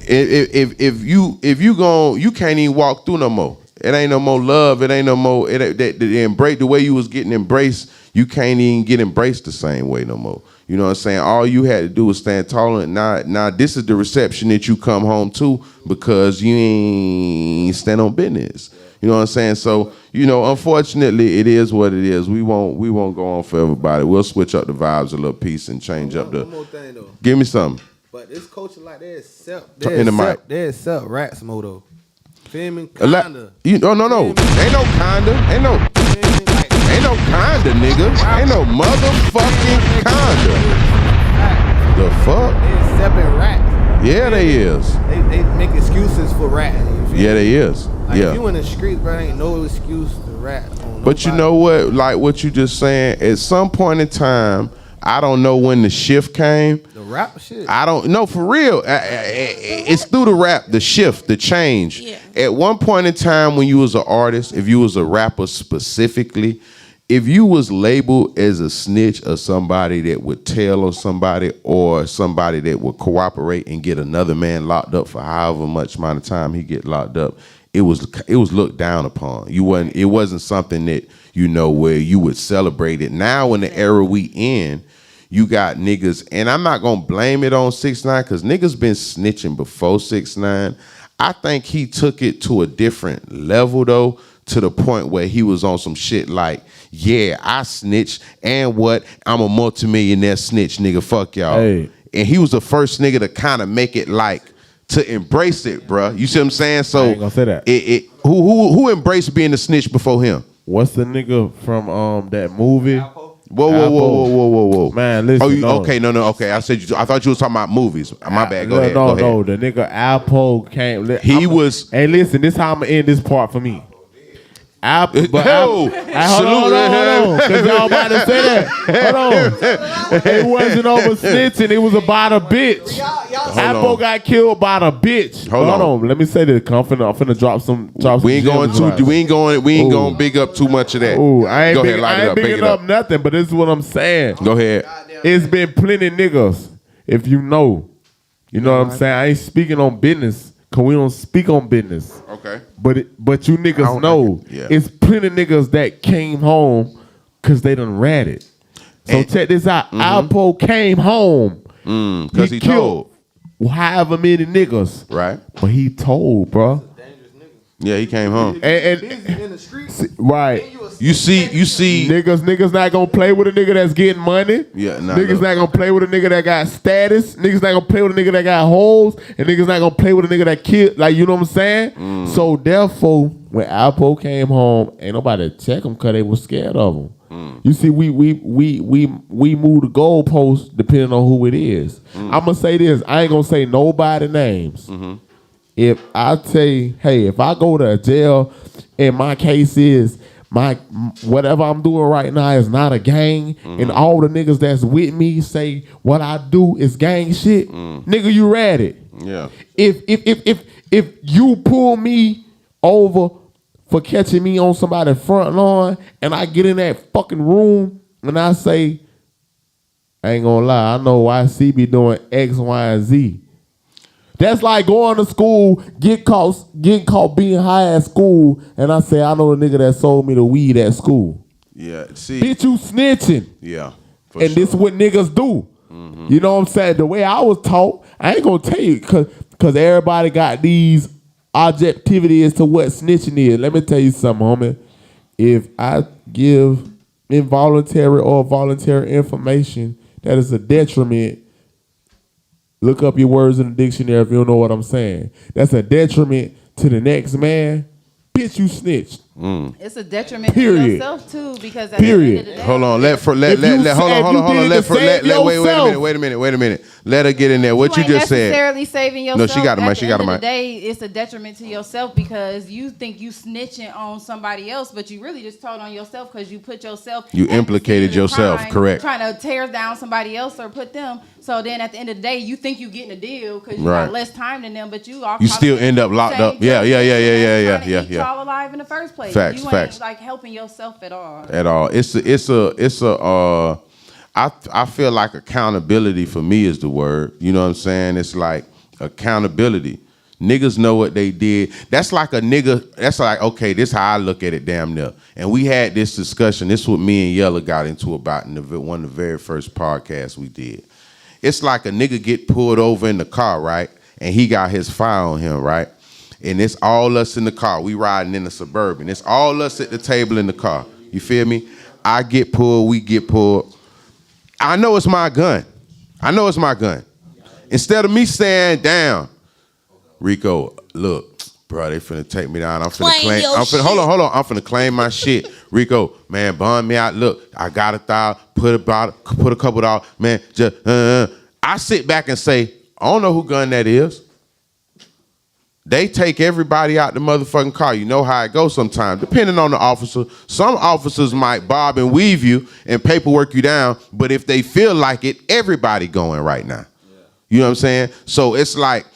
If you gon', you can't even walk through no more. It ain't no more love, it ain't no more, the way you was getting embraced, you can't even get embraced the same way no more. You know what I'm saying? All you had to do was stand tall, and now this is the reception that you come home to because you ain't stand on business. You know what I'm saying? So, you know, unfortunately, it is what it is. We won't go on for everybody. We'll switch up the vibes a little piece and change up the. One more thing though. Give me something. But this culture like they accept rats more though. Feel me? Kinda. No. Ain't no kinda. Ain't no kinda, nigga. Ain't no motherfucking kinda. The fuck? They accepting rats. Yeah, they is. They make excuses for ratting. Yeah, they is. Like yeah. If you in the streets, bro, ain't no excuse to rat on But you know what? Like what you just saying, at some point in time, I don't know when the shift came. The rap shit? I don't know, for real. It's through the rap, the shift, the change. Yeah. At one point in time when you was an artist, if you was a rapper specifically, if you was labeled as a snitch or somebody that would tell on somebody or somebody that would cooperate and get another man locked up for however much amount of time he get locked up, it was looked down upon. It wasn't something that, you know, where you would celebrate it. Now in the era we in, you got niggas, and I'm not gonna blame it on 6ix9ine because niggas been snitching before 6ix9ine. I think he took it to a different level though, to the point where he was on some shit like, yeah, I snitched, and what? I'm a multimillionaire snitch, nigga, fuck y'all. Hey. And he was the first nigga to kind of make it like, to embrace it, bruh. You see what I'm saying? So I ain't gonna say that. Who embraced being a snitch before him? What's the nigga from that movie? Whoa. Man, listen. Okay. I thought you was talking about movies. My bad. Go ahead. No. The nigga Alpo came. Hey, listen. This how I'm gonna end this part for me. Hold on. Cause y'all about to say that. Hold on. It wasn't over snitching. It was about a bitch. Apple got killed by the bitch. Hold on. Let me say this. I'm finna drop some. We ain't going big up too much of that. Ooh, I ain't bigging up nothing. But this is what I'm saying. Go ahead. It's been plenty niggas. If you know what I'm saying. I ain't speaking on business. Cause we don't speak on business. Okay. But you niggas know it's plenty niggas that came home cause they done ratted. So check this out. Alpo came home. Cause he told however many niggas. Right. But he told, bro. Yeah, he came home. And in the streets. Right. You see niggas not gonna play with a nigga that's getting money. Yeah, niggas not gonna play with a nigga that got status. Niggas not gonna play with a nigga that got hoes. And niggas not gonna play with a nigga that killed. Like, you know what I'm saying? So therefore, when Alpo came home, ain't nobody check him because they was scared of him. You see, we move the goalposts depending on who it is. I'm gonna say this. I ain't gonna say nobody names. If I say, hey, if I go to jail and my case is whatever I'm doing right now is not a gang, and all the niggas that's with me say what I do is gang shit, nigga, you read it. Yeah. If you pull me over for catching me on somebody's front lawn and I get in that fucking room and I say, I ain't gonna lie, I know YC be doing X, Y, and Z. That's like going to school, getting caught being high at school, and I say, I know the nigga that sold me the weed at school. Yeah, see. Bitch, you snitching. Yeah. And this is what niggas do. You know what I'm saying? The way I was taught, I ain't gonna tell you because everybody got these objectivity as to what snitching is. Let me tell you something, homie. If I give involuntary or voluntary information that is a detriment, look up your words in the dictionary if you don't know what I'm saying. That's a detriment to the next man. Bitch, you snitched. It's a detriment Period. to yourself too, because at the end of the day, Hold on, wait a minute. Let her get in there. What you ain't just said? necessarily saving yourself. No, she got a mic. At the end of the day, it's a detriment to yourself because you think you snitching on somebody else, but you really just told on yourself because you put yourself. You implicated yourself, crime, correct? Trying to tear down somebody else or put them. So then at the end of the day, you think you getting a deal because you Right. got less time than them, but you all You still end up locked up. Yeah. You all alive in the first place. Facts, you facts. ain't like helping yourself at all. At all. I feel like accountability for me is the word. You know what I'm saying? It's like accountability. Niggas know what they did. That's like a nigga, that's like, okay, this how I look at it damn near. And we had this discussion. This is what me and Yella got into about in one of the very first podcasts we did. It's like a nigga get pulled over in the car, right? And he got his file on him, right? And it's all us in the car. We riding in the Suburban. It's all us at the table in the car. You feel me? I get pulled, we get pulled. I know it's my gun. Instead of me saying, damn, Rico, look, bro, they finna take me down. I'm finna claim. Hold on. I'm finna claim my shit. Rico, man, bond me out. Look, I got $1,000. Put a couple dollars. Man, just I sit back and say, I don't know who gun that is. They take everybody out the motherfucking car. You know how it goes sometimes, depending on the officer. Some officers might bob and weave you and paperwork you down, but if they feel like it, everybody going right now. Yeah. You know what I'm saying? So it's like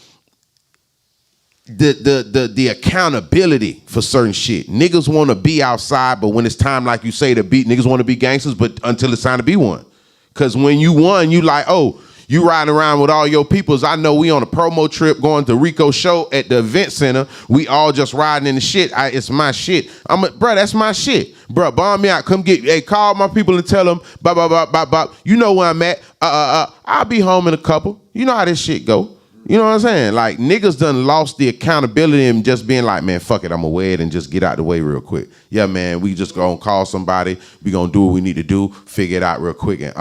the accountability for certain shit. Niggas want to be outside, but when it's time, like you say, to be, niggas want to be gangsters, but until it's time to be one. Because when you won, you like, oh, you riding around with all your peoples. I know we on a promo trip going to Rico's show at the event center. We all just riding in the shit. It's my shit. Bro, that's my shit. Bro, bomb me out. Come call my people and tell them, bop. You know where I'm at. I'll be home in a couple. You know how this shit go. You know what I'm saying? Like, niggas done lost the accountability and just being like, man, fuck it, I'm gonna wear it and just get out the way real quick. Yeah, man, we just gonna call somebody. We gonna do what we need to do, figure it out real quick. And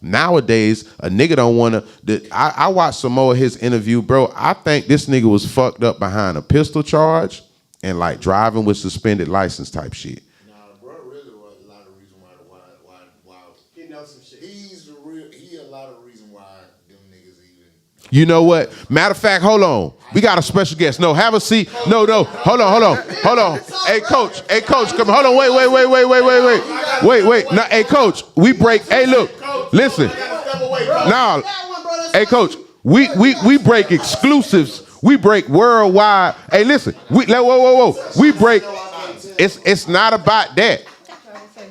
nowadays, a nigga don't wanna. I watched some more of his interview, bro. I think this nigga was fucked up behind a pistol charge and like driving with suspended license type shit. Nah, bro, really was a lot of reason why he knows some shit. He a lot of reason why them niggas even. You know what? Matter of fact, hold on. We got a special guest. No, have a seat. No. Hold on. Hey, coach. Come on. Hold on. Wait. No, hey, coach. We break. Hey, look. Listen. Nah. Hey, coach. We break exclusives. We break worldwide. Hey, listen. Whoa. We break. It's not about that.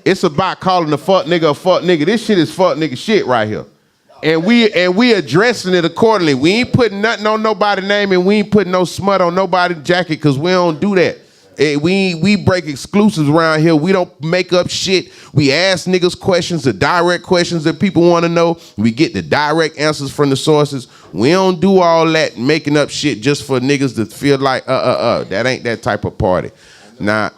It's about calling a fuck nigga a fuck nigga. This shit is fuck nigga shit right here. And we addressing it accordingly. We ain't putting nothing on nobody's name and we ain't putting no smut on nobody's jacket because we don't do that. We break exclusives around here. We don't make up shit. We ask niggas questions, the direct questions that people want to know. We get the direct answers from the sources. We don't do all that making up shit just for niggas to feel like that ain't that type of party. Nah.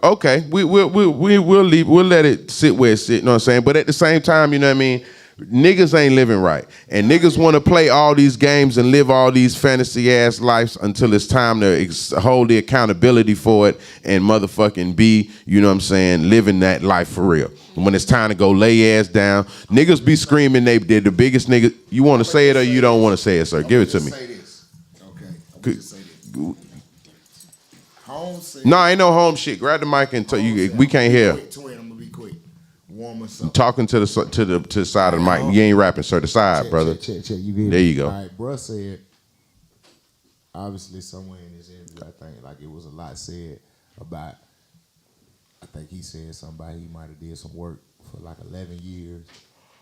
Okay, we'll leave. We'll let it sit where it sit. You know what I'm saying? But at the same time, you know what I mean? Niggas ain't living right, and niggas want to play all these games and live all these fantasy ass lives until it's time to hold the accountability for it and motherfucking be, you know what I'm saying, living that life for real. And when it's time to go lay ass down, niggas be screaming they're the biggest nigga. You want to say it or you don't want to say it, sir? Give it to me. Say this. Okay, I'm gonna just say this. No, ain't no home shit. Grab the mic and we can't hear. Twin, I'm gonna be quick. Warm us up. Talking to the side of the mic. You ain't rapping, sir. The side, brother. Check. You there you go. All right, bruh said. Obviously, somewhere in this interview, I think like it was a lot said about. I think he said somebody he might have did some work for like 11 years,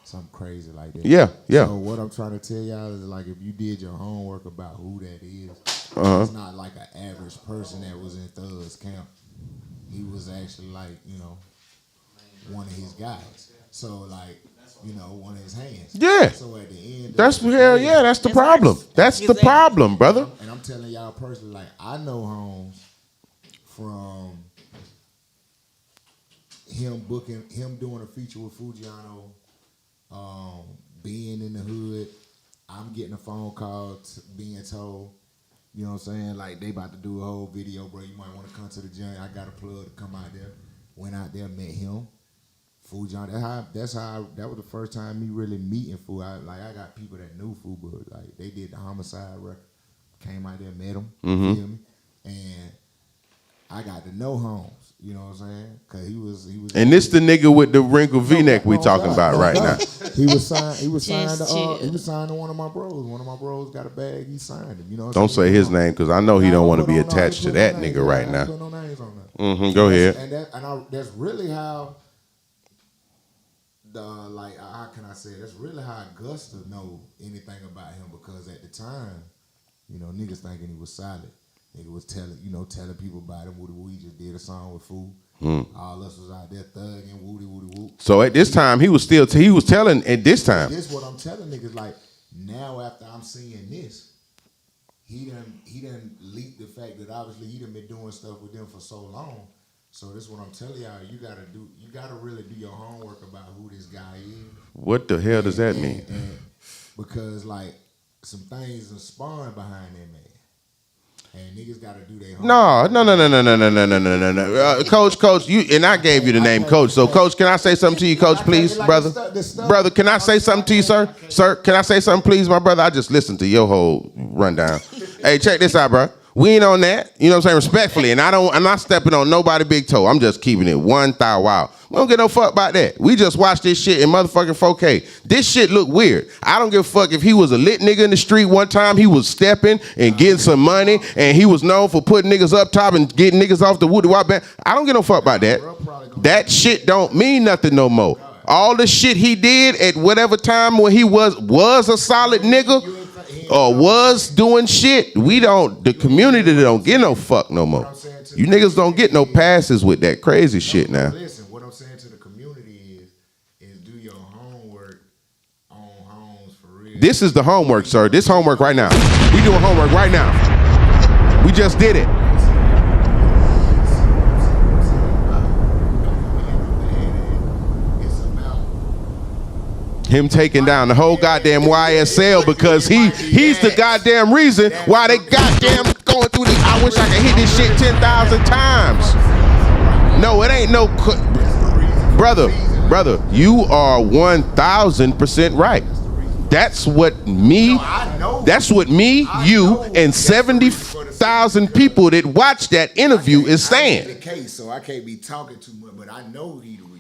something crazy like that. Yeah. So what I'm trying to tell y'all is like if you did your homework about who that is. It's not like an average person that was in Thug's camp. He was actually like, one of his guys. So like, one of his hands. Yeah. So at the end, that's the problem. That's the problem, brother. And I'm telling y'all personally, like I know Holmes from him doing a feature with Fujiano, being in the hood. I'm getting a phone call being told, you know what I'm saying, like they about to do a whole video, bro. You might want to come to the joint. I got a plug to come out there. Went out there, met him. Fujiano. That was the first time me really meeting Fu. I got people that knew Fu, but like they did the Homicide record. Came out there, met him, feel me? And I got to know Holmes. You know what I'm saying? Cause he was. And this the nigga with the wrinkled V-neck we talking about right now. He was signed. He was signed to one of my bros. One of my bros got a bag. He signed him. You know. Don't say his name because I know he don't want to be attached to that nigga right now. No names on that. Go ahead. And that's really how. How can I say it? That's really how Augusta know anything about him because at the time, niggas thinking he was solid. Nigga was telling people about him. Woody just did a song with Fu. All us was out there thugging Woody. So at this time, he was telling at this time. This is what I'm telling niggas. Like now, after I'm seeing this, he done leaked the fact that obviously he done been doing stuff with them for so long. So this is what I'm telling y'all. You gotta really do your homework about who this guy is. What the hell does that mean? And because like some things are spawned behind that man. And niggas gotta do their homework. No. Coach, you and I gave you the name Coach. So Coach, can I say something to you, Coach, please, brother? Brother, can I say something to you, sir? Sir, can I say something, please, my brother? I just listened to your whole rundown. Hey, check this out, bro. We ain't on that, you know what I'm saying, respectfully, and I'm not stepping on nobody big toe. I'm just keeping it 1,000 wild. We don't get no fuck about that. We just watch this shit in motherfucking 4K. This shit look weird. I don't give a fuck if he was a lit nigga in the street one time, he was stepping and getting some money, and he was known for putting niggas up top and getting niggas off the Woody Wop band. I don't give no fuck about that. That shit don't mean nothing no more. All the shit he did at whatever time when he was a solid nigga, or was doing shit, the community don't get no fuck no more. You niggas don't get no passes with that crazy shit now. Listen, what I'm saying to the community is do your homework on Holmes for real. This is the homework, sir. This homework right now. We doing homework right now. We just did it. Him taking down the whole goddamn YSL because he's the goddamn reason why they goddamn going through this. I wish I could hit this shit 10,000 times. No, it ain't no brother. You are 1,000% right. That's what me, you, and 70,000 people that watch that interview is saying. The case, so I can't be talking too much, but I know he the reason.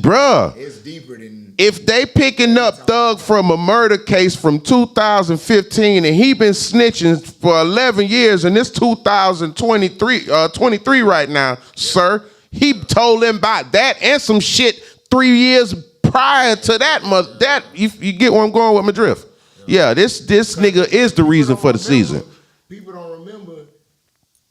Bruh. It's deeper than. If they picking up Thug from a murder case from 2015 and he been snitching for 11 years and it's 2023 right now, sir, he told them about that and some shit 3 years prior to that. That you get where I'm going with my drift? Yeah, this nigga is the reason for the season. People don't remember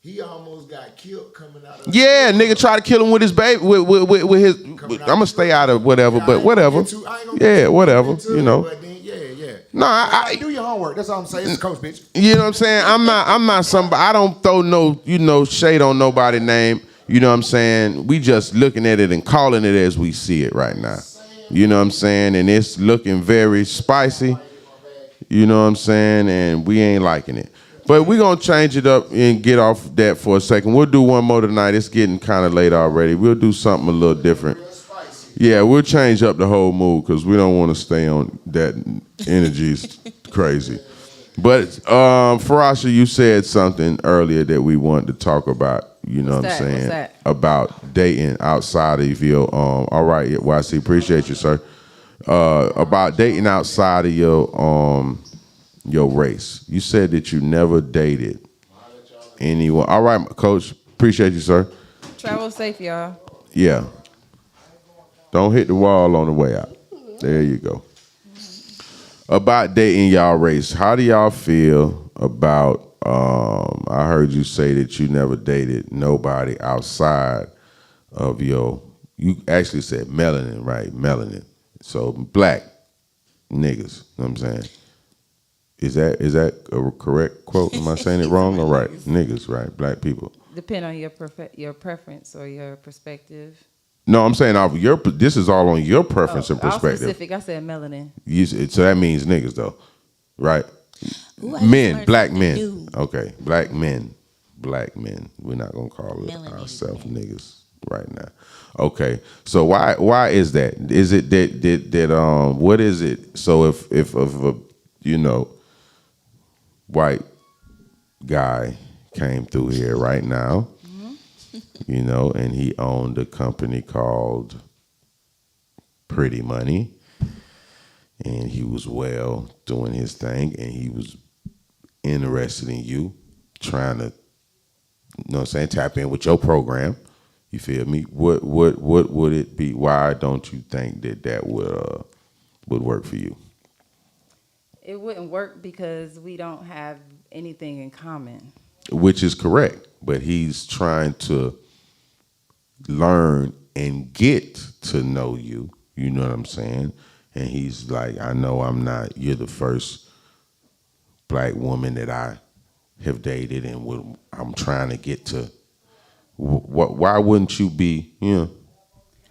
he almost got killed coming out of. Yeah, nigga tried to kill him with his baby, with his. I'm gonna stay out of whatever, but whatever. Yeah, whatever. You know. But then, yeah. No, I do your homework. That's all I'm saying. It's Coach, bitch. You know what I'm saying? I'm not somebody. I don't throw no shade on nobody's name. You know what I'm saying? We just looking at it and calling it as we see it right now. You know what I'm saying? And it's looking very spicy. You know what I'm saying? And we ain't liking it. But we're going to change it up and get off that for a second. We'll do one more tonight. It's getting kind of late already. We'll do something a little different. Yeah, we'll change up the whole mood because we don't want to stay on that energy's crazy. But Farasha, you said something earlier that we wanted to talk about. You know what I'm saying? About dating outside of your, all right, YC, appreciate you, sir. About dating outside of your race. You said that you never dated anyone. All right, Coach. Appreciate you, sir. Travel safe, y'all. Yeah. Don't hit the wall on the way out. There you go. About dating y'all race. How do y'all feel about, I heard you say that you never dated nobody outside of your You actually said melanin, right? Melanin. So black niggas. You know what I'm saying? Is that a correct quote? Am I saying it wrong or right? Niggas, right? Black people. Depend on your preference or your perspective. No, I'm saying off your. This is all on your preference and All perspective. specific. I said melanin. So that means niggas though, right? Ooh, Men, black men. new. Okay, black men. Black men. We're not gonna call Melanated ourselves niggas right now. Okay, so why is that? Is it that what is it? So if a white guy came through here right now, and he owned a company called Pretty Money, and he was doing his thing, and he was interested in you, trying to, tap in with your program. You feel me? What would it be? Why don't you think that would work for you? It wouldn't work because we don't have anything in common. Which is correct, but he's trying to learn and get to know you. You know what I'm saying? And he's like, I know you're the first black woman that I have dated, and I'm trying to get to. Why wouldn't you be,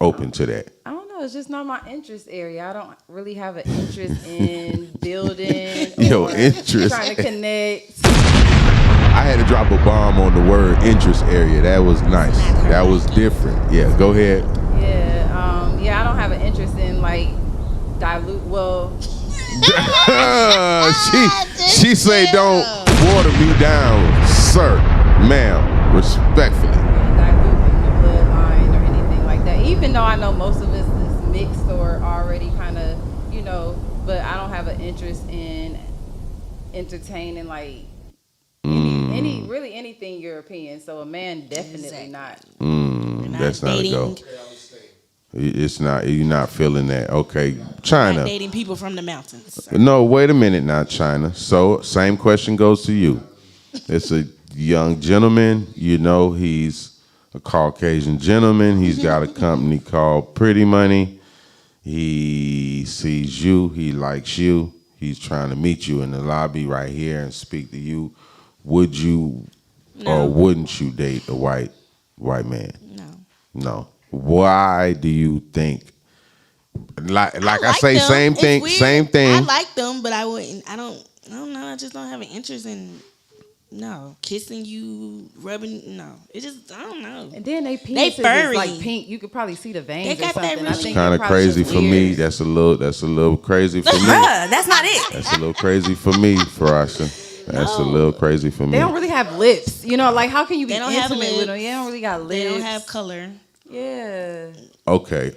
open to that? I don't know. It's just not my interest area. I don't really have an interest in building or interest. trying to connect. I had to drop a bomb on the word interest area. That was nice. That was different. Yeah, go ahead. Yeah, I don't have an interest in like dilute. Well, she say don't water me down, sir, ma'am, respectfully. Diluting the bloodline or anything like that. Even though I know most of us is mixed or already kind of, but I don't have an interest in entertaining like anything European. So a man definitely not. That's not a go. It's not. You're not feeling that. Okay, China. Not dating people from the mountains. No, wait a minute now, China. So same question goes to you. It's a young gentleman. He's a Caucasian gentleman. He's got a company called Pretty Money. He sees you. He likes you. He's trying to meet you in the lobby right here and speak to you. Would you or wouldn't you date a white man? No. Why do you think? Like I say, them. same thing. Same thing. I like them, but I wouldn't. I don't know. I just don't have an interest in kissing you, rubbing. No, it just I don't know. And then they furry. Is like pink. You could probably see the veins. They got or something. that It's kind of crazy for me. That's a little crazy for me. That's not it. That's a little crazy for me, Farasha. That's a little crazy for me. They don't really have lips. Like how can you be They don't intimate have lips. with them? They don't really got lips. They don't have color. Yeah. Okay.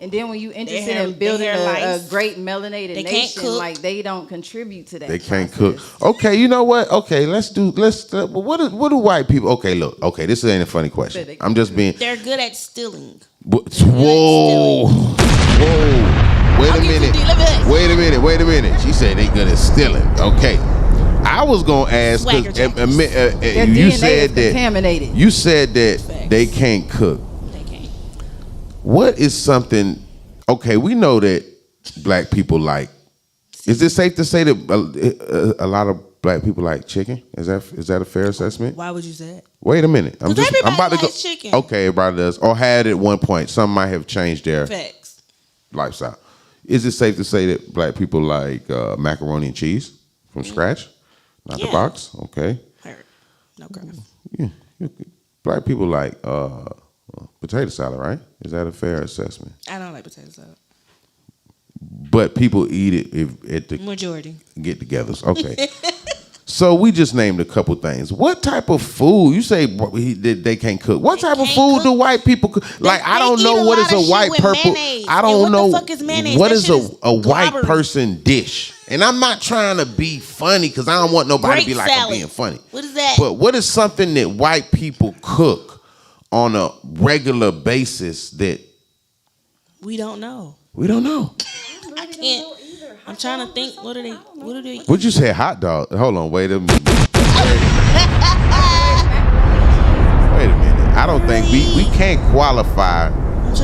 And then when you interested in building a great melanated they nation, can't like they don't contribute to that. They can't cook. Okay, you know what? Okay, what do white people? Okay, look. Okay, this ain't a funny question. I'm just being. They're good at stealing. Whoa. Wait a minute. She said they good at stealing. Okay. I was gonna ask because you said that contaminated. You said that they can't cook. They can't. What is something? Okay, we know that black people like. Is it safe to say that a lot of black people like chicken? Is that a fair assessment? Why would you say that? Wait a minute. I'm about to go. Chicken. Okay, everybody does, or had at one point. Some might have changed their Facts. lifestyle. Is it safe to say that black people like macaroni and cheese from scratch? Not the box, okay. No crap. Yeah. Black people like potato salad, right? Is that a fair assessment? I don't like potato salad. But people eat it at the majority get-togethers. Okay. So we just named a couple things. What type of food? You say they can't cook. What type of food do white people cook? Like I don't know what is a white purple. I don't know what the fuck is mayonnaise. What is a white person dish. And I'm not trying to be funny because I don't want nobody to be like I'm being funny. What is that? But what is something that white people cook on a regular basis that we don't know? We don't know. I can't. I'm trying to think. What do they? What'd you say? Hot dog? Hold on. Wait a minute. I don't think we can't qualify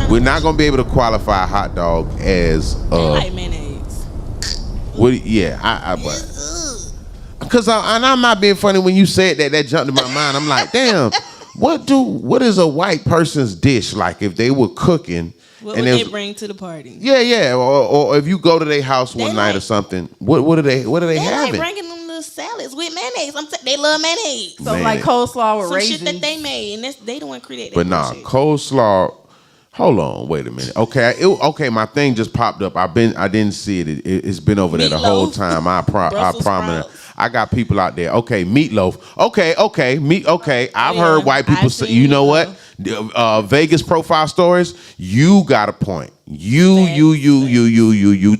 We're not gonna be able to qualify a hot dog as They like mayonnaise. What? Yeah, because and I'm not being funny when you said that. That jumped in my mind. I'm like, damn. What is a white person's dish like if they were cooking? What would they bring to the party? Yeah. Or if you go to their house one night or something, what are they having? They bringing them little salads with mayonnaise. They love mayonnaise. So like coleslaw with some raisins. shit that they made, and they don't want to create that. But nah, coleslaw. Hold on, wait a minute. Okay, my thing just popped up. I didn't see it. It's been over there the whole time. I promise. I got people out there. Okay, meatloaf. Okay. I've heard white people say. You know what? Vegas profile stories. You got a point. You.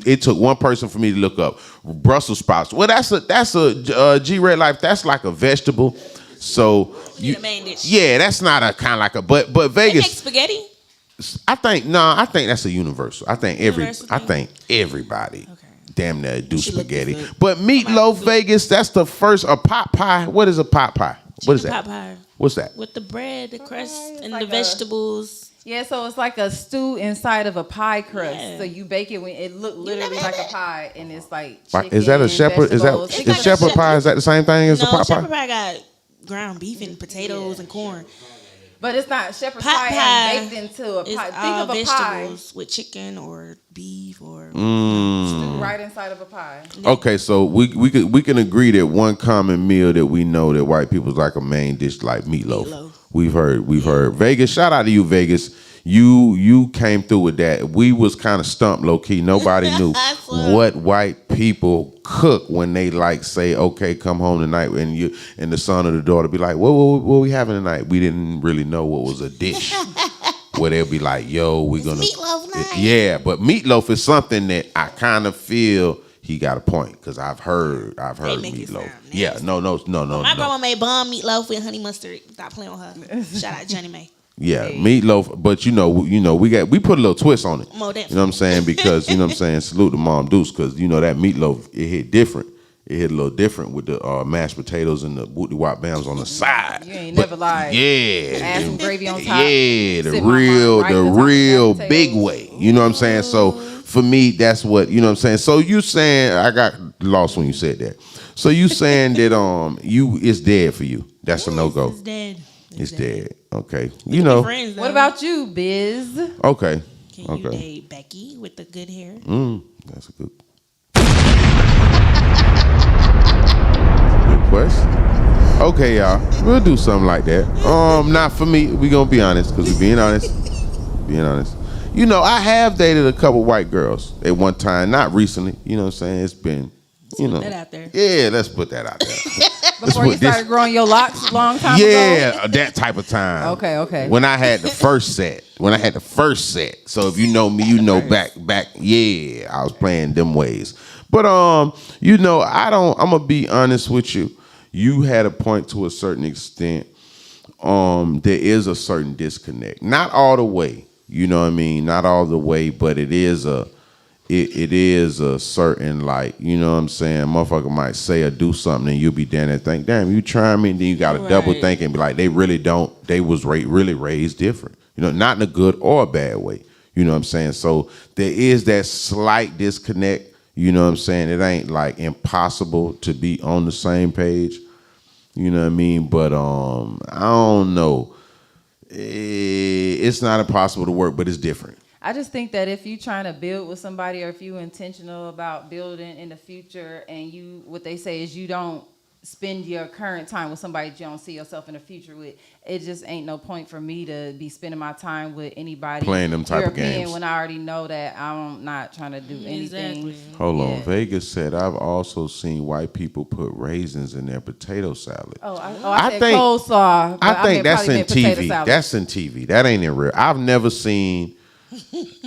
It took one person for me to look up Brussels sprouts. Well, that's a G Red Life. That's like a vegetable. So the main dish. Yeah, that's not a kind of like a but Vegas. They make spaghetti. I think that's a universal. I think everybody damn near do spaghetti. But meatloaf Vegas, that's the first a pot pie. What is a pot pie? What is that? Pot pie. What's that? With the bread, the crust, and the vegetables. Yeah, so it's like a stew inside of a pie crust. Yeah. So you bake it when it look literally like a pie, and it's like chicken, is that a shepherd? Is shepherd pie? Is that the same thing as a pot pie? Shepherd pie got ground beef and potatoes and corn. But it's not shepherd pie and baked into a pie. Think of a vegetables with chicken or beef or right inside of a pie. Okay, so we can agree that one common meal that we know that white people like a main dish like meatloaf. We've heard. Vegas, shout out to you, Vegas. You came through with that. We was kind of stumped low key. Nobody knew what white people cook when they like say, okay, come home tonight, and the son or the daughter be like, what we having tonight? We didn't really know what was a dish. Where they'll be like, yo, we're gonna meatloaf night. Yeah, but meatloaf is something that I kind of feel he got a point because I've heard meatloaf. Yeah, no. My grandma made bomb meatloaf with honey mustard. Stop playing with her. Shout out Johnny Mae. Yeah, meatloaf, but we put a little twist on it. You know what I'm saying? Because salute to Mom Deuce because that meatloaf it hit different. It hit a little different with the mashed potatoes and the booty wop bams on the side. You ain't never lied. Yeah, add some gravy on top. Yeah, the real big way. You know what I'm saying? So for me, that's what you know what I'm saying. So you saying I got lost when you said that. So you saying that it's dead for you? That's a no go. It's dead. It's dead. Okay. Friends, what about you, Biz? Okay. Can you date Becky with the good hair? That's a good question. Okay, y'all. We'll do something like that. Not for me. We gonna be honest, because we're being honest. I have dated a couple white girls at one time. Not recently. You know what I'm saying? It's been, Put that out there. Yeah, let's put that out there. Before you started growing your locks a long time ago? Yeah, that type of time. Okay. When I had the first set. So if you know me, you know back, yeah, I was playing them ways. But I'm gonna be honest with you. You had a point to a certain extent. There is a certain disconnect. Not all the way. You know what I mean? Not all the way, but it is a certain, like, you know what I'm saying, motherfucker might say or do something and you'll be down there and think, damn, you trying me, and then you got to double think and be like, they really don't, they was really raised different, not in a good or a bad way, you know what I'm saying? So there is that slight disconnect, you know what I'm saying? It ain't like impossible to be on the same page, you know what I mean? But I don't know, it's not impossible to work, but it's different. I just think that if you're trying to build with somebody or if you're intentional about building in the future and what they say is you don't spend your current time with somebody that you don't see yourself in the future with, it just ain't no point for me to be spending my time with anybody playing them type European of games when I already know that I'm not trying to do anything. Hold on. Vegas said, I've also seen white people put raisins in their potato salad. I said coleslaw. I think that's in TV. That's in TV. That ain't in real. I've never seen.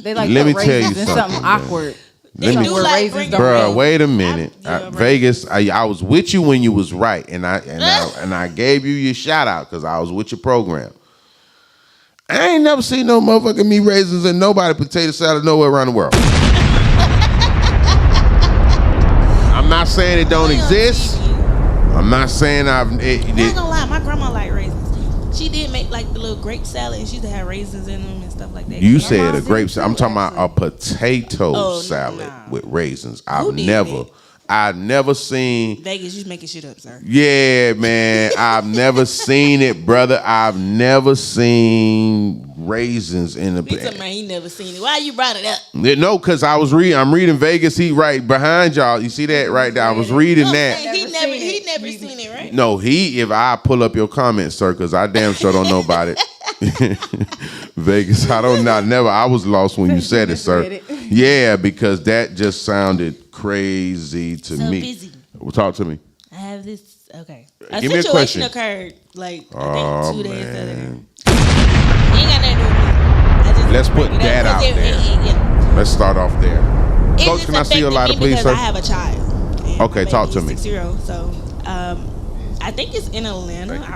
They like let me tell you something awkward. Bro, wait a minute. Vegas, I was with you when you was right, and I gave you your shout out because I was with your program. I ain't never seen no motherfucking meat raisins and nobody potato salad nowhere around the world. I'm not saying it don't exist. I'm not saying I'm not gonna lie, my grandma like raisins. She did make like the little grape salad, and she used to have raisins in them and stuff like that. You said a grape salad. I'm talking about a potato Oh, salad nah. with raisins. Who did that? I've never seen. Vegas, you making shit up, sir. Yeah, man. I've never seen it, brother. I've never seen raisins in the. He talking about he never seen it. Why you brought it up? No, because I'm reading Vegas. He right behind y'all. You see that right there? I was reading that. He never seen it, right? No, if I pull up your comments, sir, because I damn sure don't know about it. Vegas, I was lost when you said it, sir. Yeah, because that just sounded crazy to me. Busy. Well, talk to me. I have this. Okay. Give me a question. Occurred like Oh, I think 2 days man. ago. Ain't got nothing to do with me. I just Let's put that out there. Let's start off there. It Coach, just can I see your affected lighter, me please, because sir? I have a child. And Okay, my talk baby to me. is 6-year-old. So I think it's in Atlanta. Thank you,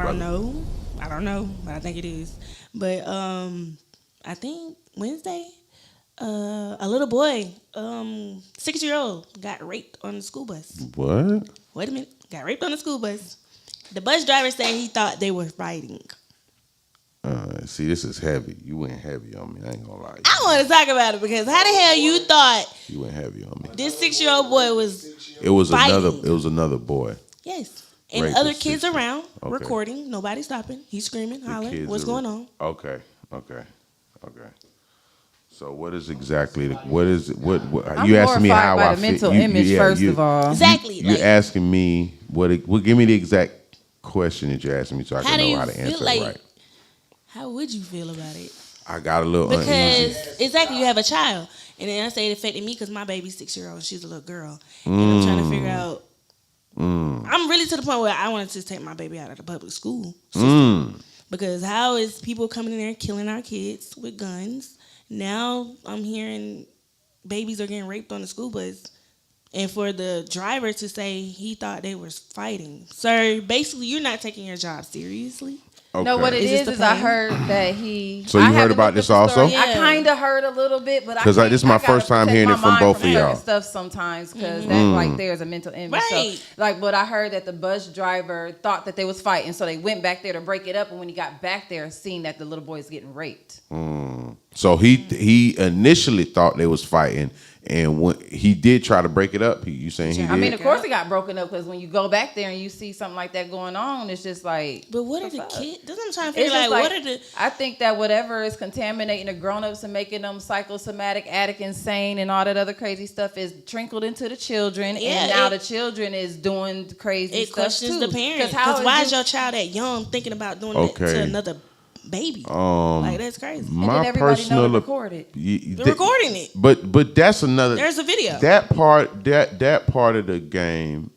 I don't know, but I think it is. But I think Wednesday, a little boy, 6-year-old, got raped on the school bus. What? Wait a minute. Got raped on the school bus. The bus driver said he thought they were fighting. See, this is heavy. You went heavy on me. I ain't gonna lie. I want to talk about it because how the hell you thought You went heavy on me. this 6-year-old boy was It was fighting? another boy. Yes. And Raped other a kids 6-year-old. around Okay. recording. Nobody stopping. He's screaming, hollering. What's going on? Okay. So what is exactly what I'm you asking me how horrified by I the feel? mental image, first of all. Exactly. You asking me give me the exact question that you're asking me so I How can do know you how to feel answer like? it right. How would you feel about it? I got a little uneasy. Because exactly, you have a child, and then I say it affected me because my baby's 6-year-old. She's a little girl, and I'm trying to figure out. I'm really to the point where I wanted to take my baby out of the public school system because how is people coming in there killing our kids with guns? Now I'm hearing babies are getting raped on the school bus, and for the driver to say he thought they were fighting, sir, basically you're not taking your job seriously. Okay. No, what it Is this is the I plan? heard that he. So you I heard haven't about looked this up the story. also? I Yeah. kind of heard a little bit, but 'Cause this is my first time hearing it from both of y'all. certain stuff sometimes because that like there's a mental image. Right. So, like what I heard that the bus driver thought that they was fighting, so they went back there to break it up, and when he got back there, seen that the little boy is getting raped. So he initially thought they was fighting, and when he did try to break it up, you saying he did? I mean, of course it got broken up because when you go back there and you see something like that going on, it's just like. But what are the fuck? kids? That's what I'm trying to figure. It's just Like, what are the? I think that whatever is contaminating the grown-ups and making them psychosomatic, addict, insane, and all that other crazy stuff is trickled into the children, Yeah, and now the children is doing crazy It stuff questions too. the parents. how Because why you- is your child that young thinking about doing Okay. that to another baby? Like that's crazy. And My then everybody personal know to record it. They're recording it. But that's another. There's a video. That part of the game,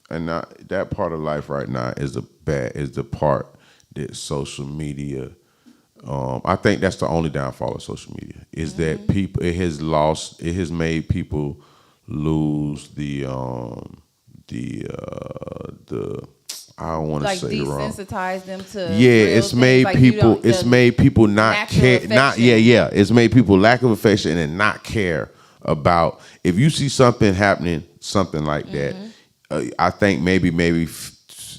and that part of life right now is the part that social media. I think that's the only downfall of social media is that people. It has made people lose the I don't want to Like say it wrong. desensitize them to Yeah, real it's things, made like you people. don't- It's the made people not natural care. affection. Not It's made people lack of affection and not care about. If you see something happening, something like that, I think maybe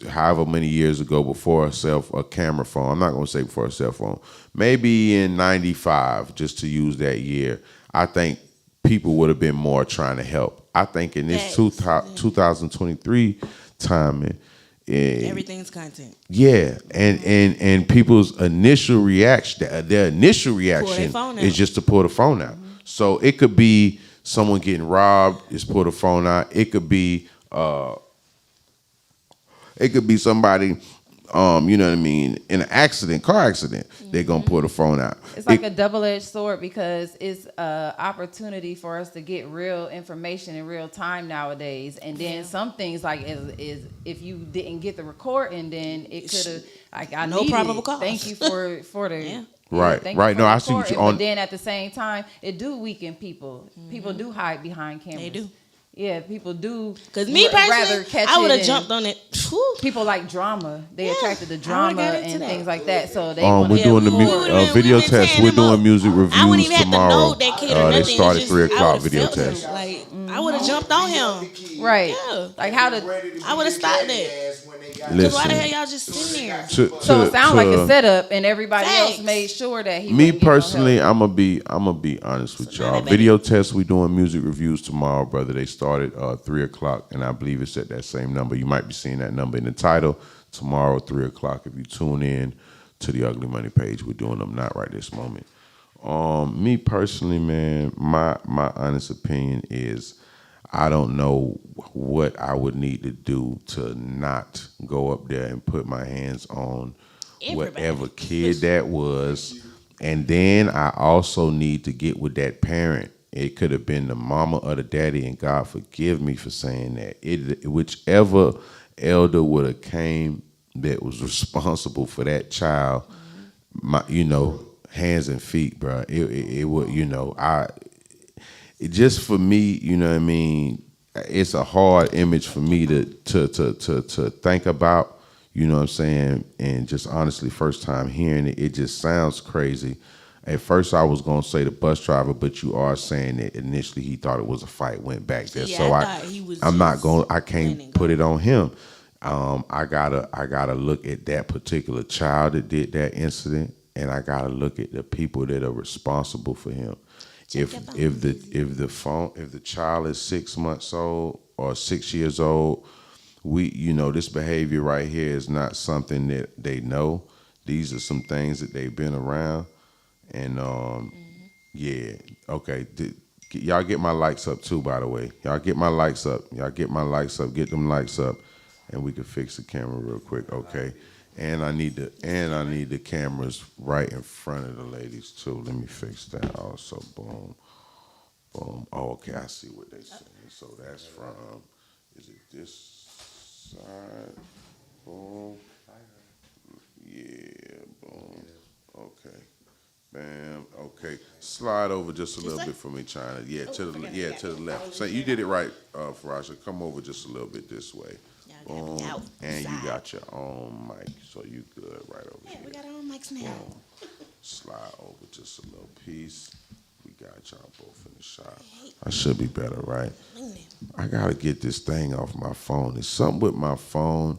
however many years ago before a camera phone. I'm not going to say before a cell phone. Maybe in '95, just to use that year, I think people would have been more trying to help. I think in this 2023 timing. Everything's content. Yeah, and people's initial reaction, their initial reaction phone out. is just to pull the phone out. So it could be someone getting robbed, is pull the phone out. It could be somebody, you know what I mean, in an car accident. They're gonna pull the phone out. It's like a double-edged sword because it's an opportunity for us to get real information in real time nowadays. And then some things like is if you didn't get the recording, then it could have like I No need probable it. cause. Thank you for the Yeah. Right, thank you right. for No, the I see what recording, you on. But then at the same time, it do weaken people. People do hide behind cameras. They do. Yeah, people do. Because me rather personally, catch I would it have and- jumped on it. Whew. People like drama. They Yeah, attracted to I would've drama got into and that. things like that. So they We're want doing the video we've been test. tearing We're them doing up. music I wouldn't reviews even have to tomorrow. know that kid or nothing. They It's start at just- 3 I o'clock. would've Video felt him. test. Like I would have jumped on him. Right. Yeah. Like how to I would have stopped it. Because why the hell y'all just sitting there? So it sounds like a setup, and everybody else made sure that he. Me personally, I'm gonna be honest with y'all. Video tests, we doing music reviews tomorrow, brother. They started 3:00, and I believe it's at that same number. You might be seeing that number in the title tomorrow, 3:00. If you tune in to the Uglymoney page, we're doing them not right this moment. Me personally, man, my honest opinion is, I don't know what I would need to do to not go up there and put my hands on whatever kid that was. And then I also need to get with that parent. It could have been the mama or the daddy, and God forgive me for saying that. Whichever elder would have came that was responsible for that child, hands and feet, bro. It would, it just for me, you know what I mean, it's a hard image for me to think about, you know what I'm saying, and just honestly, first time hearing it, it just sounds crazy. At first I was gonna say the bus driver, but you are saying that initially he thought it was a fight, went back there. Yeah, so I can't put it on him. I gotta look at that particular child that did that incident, and I gotta look at the people that are responsible for him. If the child is 6 months old or 6 years old, this behavior right here is not something that they know. These are some things that they've been around, and yeah, okay. Y'all get my likes up too, by the way. Y'all get my likes up. Y'all get my likes up. Get them likes up, and we can fix the camera real quick, okay? And I need the cameras right in front of the ladies too. Let me fix that also. Boom, boom. Oh, okay, I see what they saying. So that's from, is it this side? Boom. Yeah, boom. Okay. Bam. Okay. Slide over just a little bit for me, China. Yeah, to the left. So you did it right, Farasha. Come over just a little bit this way. Boom. And you got your own mic, so you good right over here. Yeah, we got our own mics now. Boom. Slide over just a little piece. We got y'all both in the shot. I should be better, right? I gotta get this thing off my phone. There's something with my phone.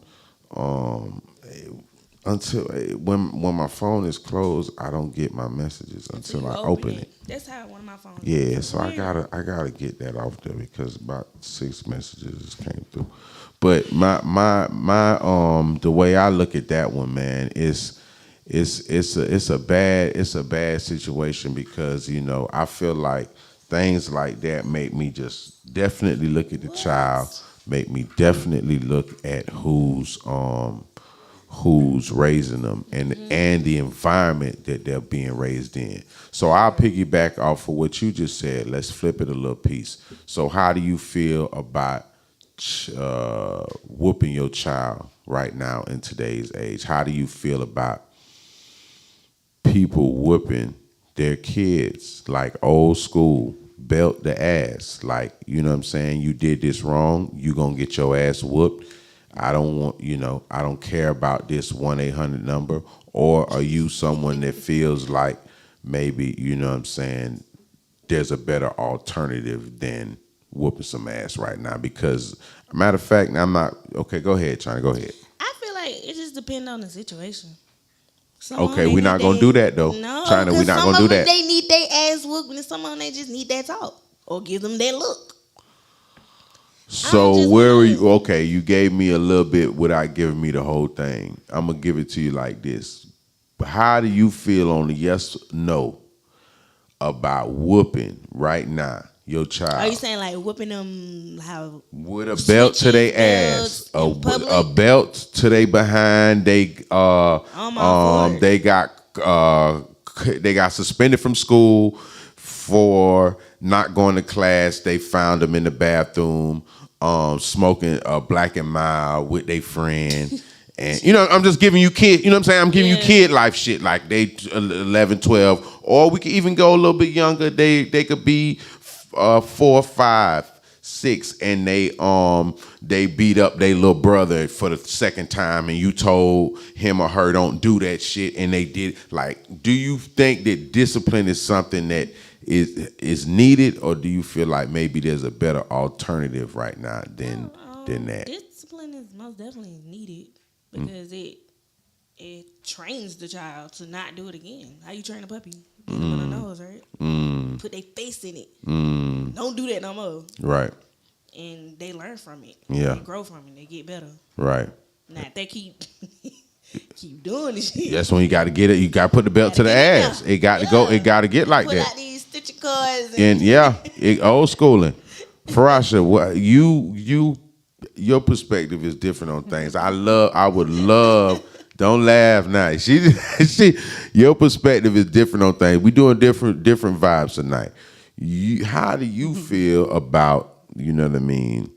Until when my phone is closed, I don't get my messages until I open it. That's how one of my phones. Yeah, so I gotta get that off there because about 6 messages came through. But my the way I look at that one, man, it's a bad situation because I feel like things like that make me just definitely look at the child, make me definitely look at who's raising them and the environment that they're being raised in. So I'll piggyback off of what you just said. Let's flip it a little piece. So how do you feel about whooping your child right now in today's age? How do you feel about people whooping their kids like old school, belt the ass? Like, you know what I'm saying? You did this wrong, you gonna get your ass whooped. I don't care about this 1-800 number. Or are you someone that feels like maybe, you know what I'm saying, there's a better alternative than whooping some ass right now? Because, matter of fact, I'm not, okay, go ahead, China, go ahead. I feel like it just depends on the situation. Okay, we're not going to do that, though. No, China, we're not going to do that. They need their ass whooped, and some of them, they just need that talk. Or give them that look. So where are you? Okay, you gave me a little bit without giving me the whole thing. I'm going to give it to you like this. How do you feel on the yes, no about whooping right now your child? Are you saying like whooping them how? With a belt to their ass, a belt to their behind. They got suspended from school for not going to class. They found them in the bathroom smoking a Black and Mild with their friend. And, I'm just giving you kid, you know what I'm saying? I'm giving you kid life shit, like they 11, 12. Or we could even go a little bit younger. They could be 4, 5, 6, and they beat up their little brother for the second time, and you told him or her don't do that shit, and they did. Like, do you think that discipline is something that is needed, or do you feel like maybe there's a better alternative right now than that? Discipline is most definitely needed. because it trains the child to not do it again. How you train a puppy? Get them on the nose, right? Put their face in it. Don't do that no more. Right. And they learn from it. Yeah. They grow from it. They get better. Right. Now if they keep doing this shit. That's when you got to get it. You got to put the belt to the ass. It got to go. It got to get like Pull that. out these stitching cards. Old schooling. Farasha, what your perspective is different on things. I would love. Don't laugh now. Your perspective is different on things. We doing different vibes tonight. How do you feel about, you know what I mean,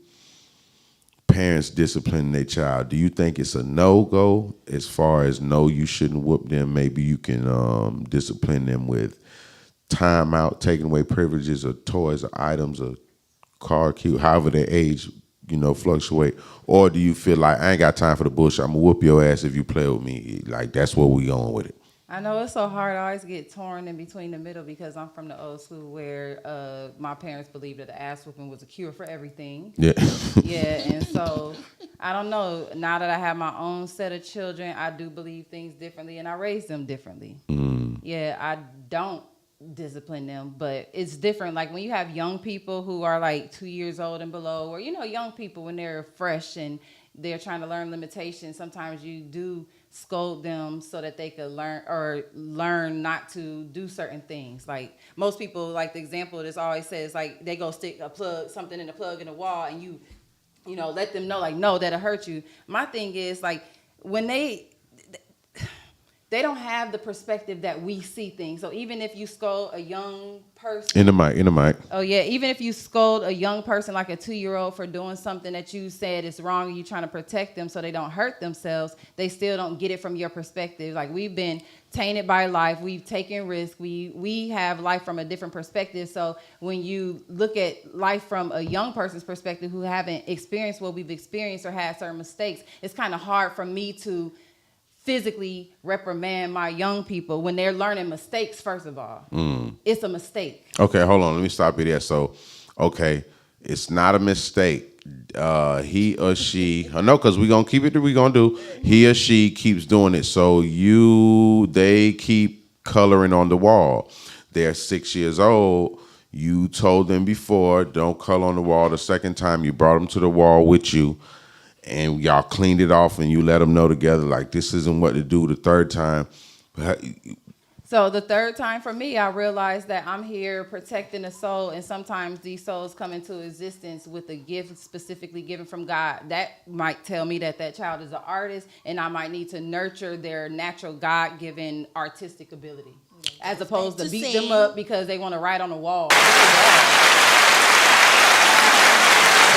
parents disciplining their child? Do you think it's a no-go as far as no, you shouldn't whoop them? Maybe you can discipline them with time out, taking away privileges or toys or items or car key, however their age, fluctuate? Or do you feel like, I ain't got time for the bullshit, I'm gonna whoop your ass if you play with me? Like, that's where we going with it. I know it's so hard. I always get torn in between the middle because I'm from the old school where my parents believed that the ass whooping was a cure for everything. Yeah. Yeah, and so I don't know. Now that I have my own set of children, I do believe things differently, and I raise them differently. Yeah, I don't discipline them, but it's different. Like when you have young people who are like 2 years old and below, or young people when they're fresh and they're trying to learn limitations, sometimes you do scold them so that they could learn not to do certain things. Like most people, like the example that's always says, like they go stick something in the plug in the wall, and you let them know, like, no, that'll hurt you. My thing is, like, when they don't have the perspective that we see things. So even if you scold a young person. In the mic. Oh, yeah. Even if you scold a young person, like a 2-year-old, for doing something that you said is wrong, and you're trying to protect them so they don't hurt themselves, they still don't get it from your perspective. Like, we've been tainted by life. We've taken risks. We have life from a different perspective. So when you look at life from a young person's perspective who haven't experienced what we've experienced or had certain mistakes, it's kind of hard for me to physically reprimand my young people when they're learning mistakes. First of all, it's a mistake. Okay, hold on. Let me stop you there. So, okay, it's not a mistake. He or she, no, because we're going to keep it, we're going to do. He or she keeps doing it. So they keep coloring on the wall. They're 6 years old. You told them before, don't color on the wall. The second time you brought them to the wall with you, and y'all cleaned it off, and you let them know together, like, this isn't what to do. The third time. So the third time for me, I realized that I'm here protecting a soul, and sometimes these souls come into existence with a gift specifically given from God. That might tell me that child is an artist, and I might need to nurture their natural God-given artistic ability, as opposed to beat them up because they want to write on the wall. It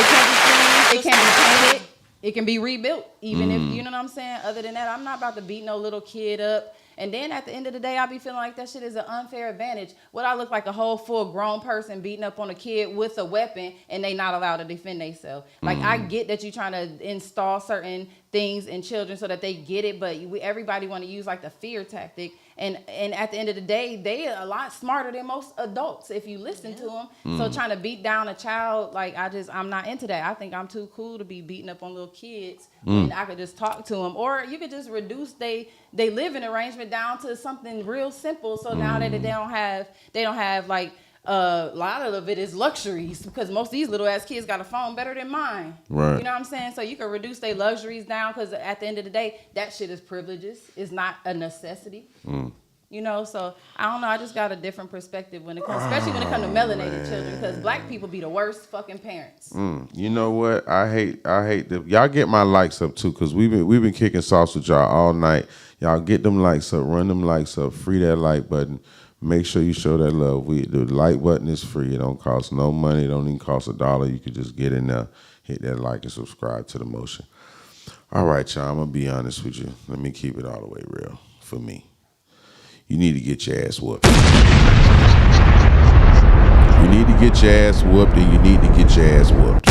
can't be cleaned, it can't be painted. It can be rebuilt, even if, you know what I'm saying? Other than that, I'm not about to beat no little kid up. And then at the end of the day, I'll be feeling like that shit is an unfair advantage. Would I look like a whole full grown person beating up on a kid with a weapon and they not allowed to defend themselves? Like, I get that you're trying to install certain things in children so that they get it, but everybody want to use like the fear tactic. And at the end of the day, they are a lot smarter than most adults if you listen to them. So trying to beat down a child, like, I'm not into that. I think I'm too cool to be beating up on little kids. And I could just talk to them. Or you could just reduce they living arrangement down to something real simple. So now that they don't have like a lot of it is luxuries, because most of these little ass kids got a phone better than mine. Right. You know what I'm saying? So you can reduce their luxuries down, because at the end of the day, that shit is privileges. It's not a necessity. So I don't know. I just got a different perspective when it comes, especially when it comes to melanated children, because black people be the worst fucking parents. You know what? I hate y'all get my likes up too, because we've been kicking sauce with y'all all night. Y'all get them likes up, run them likes up, free that like button. Make sure you show that love. The like button is free. It don't cost no money. It don't even cost $1. You could just get in there, hit that like, and subscribe to the motion. All right, y'all. I'm gonna be honest with you. Let me keep it all the way real for me. You need to get your ass whooped. You need to get your ass whooped, and you need to get your ass whooped.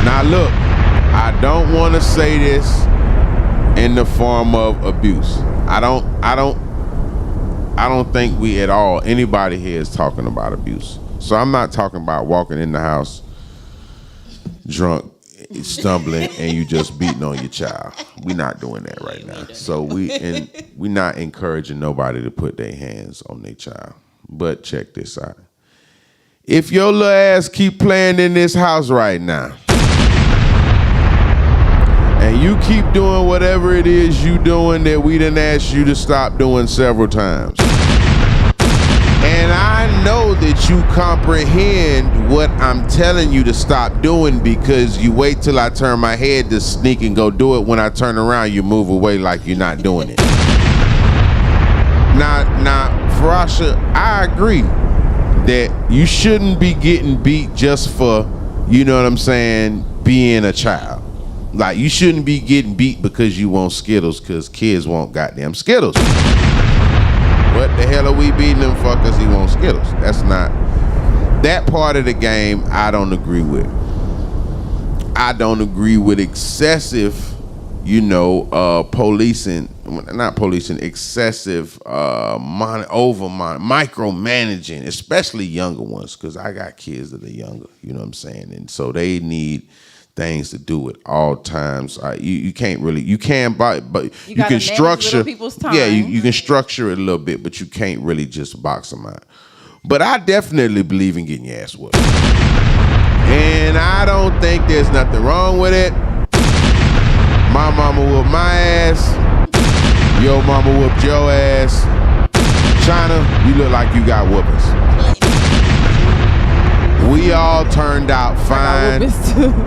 Now look, I don't want to say this in the form of abuse. I don't think we at all, anybody here is talking about abuse. So I'm not talking about walking in the house drunk stumbling and you just beating on your child. We not doing that right now. So we not encouraging nobody to put their hands on their child. But check this out. If your little ass keep playing in this house right now, and you keep doing whatever it is you doing that we done asked you to stop doing several times, and I know that you comprehend what I'm telling you to stop doing because you wait till I turn my head to sneak and go do it. When I turn around, you move away like you're not doing it. Now, Farasha, I agree that you shouldn't be getting beat just for, you know what I'm saying, being a child. Like, you shouldn't be getting beat because you want Skittles, because kids want goddamn Skittles. What the hell are we beating him for because he wants Skittles? That's not, that part of the game I don't agree with. I don't agree with excessive, excessive micromanaging, especially younger ones, because I got kids that are younger, you know what I'm saying? And so they need things to do at all times. You can't really, you can buy, but you can structure people's time. Yeah, you can structure it a little bit, but you can't really just box them out. But I definitely believe in getting your ass whooped, and I don't think there's nothing wrong with it. My mama whooped my ass. Your mama whooped your ass. China, you look like you got whoopings. We all turned out fine.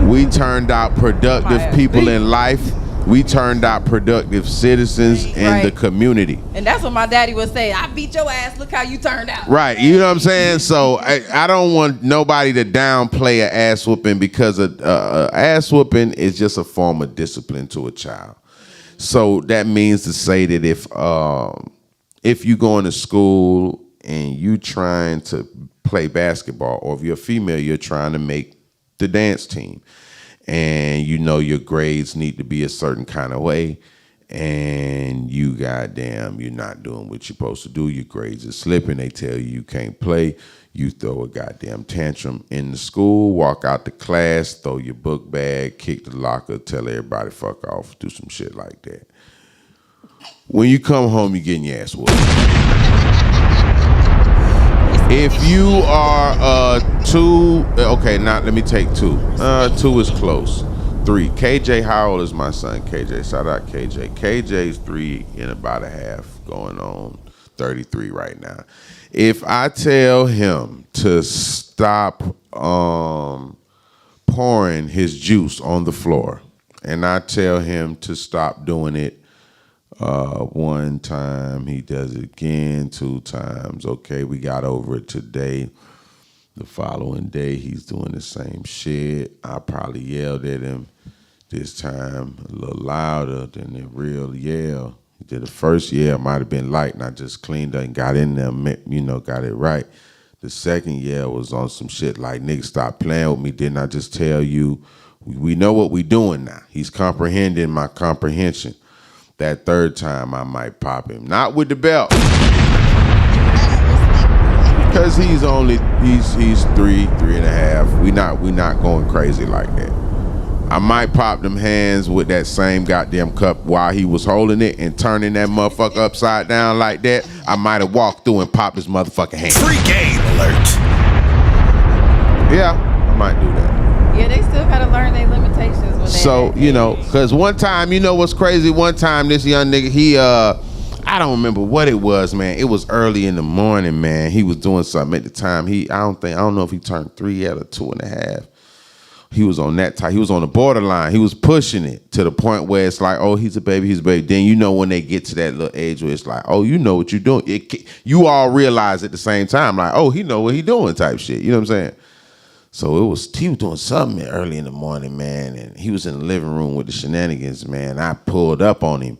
We turned out productive people in life. We turned out productive citizens in the community. And that's what my daddy would say. I beat your ass. Look how you turned out. Right. You know what I'm saying? So I don't want nobody to downplay an ass whooping, because a ass whooping is just a form of discipline to a child. So that means to say that if you going to school and you trying to play basketball, or if you're a female, you're trying to make the dance team, and you know your grades need to be a certain kind of way, and you're not doing what you're supposed to do, your grades are slipping, they tell you can't play, you throw a goddamn tantrum in the school, walk out the class, throw your book bag, kick the locker, tell everybody fuck off, do some shit like that. When you come home, you're getting your ass whooped. If you are let me take 2. 2 is close. 3. KJ, how old is my son? KJ, shout out KJ. KJ's 3 and about a half, going on 33 right now. If I tell him to stop pouring his juice on the floor, and I tell him to stop doing it 1 time, he does it again, 2 times. Okay, we got over it today. The following day, he's doing the same shit. I probably yelled at him this time a little louder than the real yell. He did the first yell, might have been light, and I just cleaned up and got in there, got it right. The second yell was on some shit like, nigga, stop playing with me. Didn't I just tell you? We know what we doing now. He's comprehending my comprehension. That third time, I might pop him. Not with the belt. Because he's 3, 3.5. We not going crazy like that. I might pop them hands with that same goddamn cup while he was holding it and turning that motherfucker upside down like that. I might have walked through and popped his motherfucking hand. Free game alert. Yeah, I might do that. Yeah, they still gotta learn their limitations when So, because one time, what's crazy? One time, this young nigga, he, I don't remember what it was, man. It was early in the morning, man. He was doing something at the time. I don't know if he turned 3 yet or 2.5. He was on that type. He was on the borderline. He was pushing it to the point where it's like, oh, he's a baby. Then when they get to that little age where it's like, oh, you know what you're doing. You all realize at the same time, like, oh, he know what he doing type shit. You know what I'm saying? So he was doing something early in the morning, man, and he was in the living room with the shenanigans, man. I pulled up on him.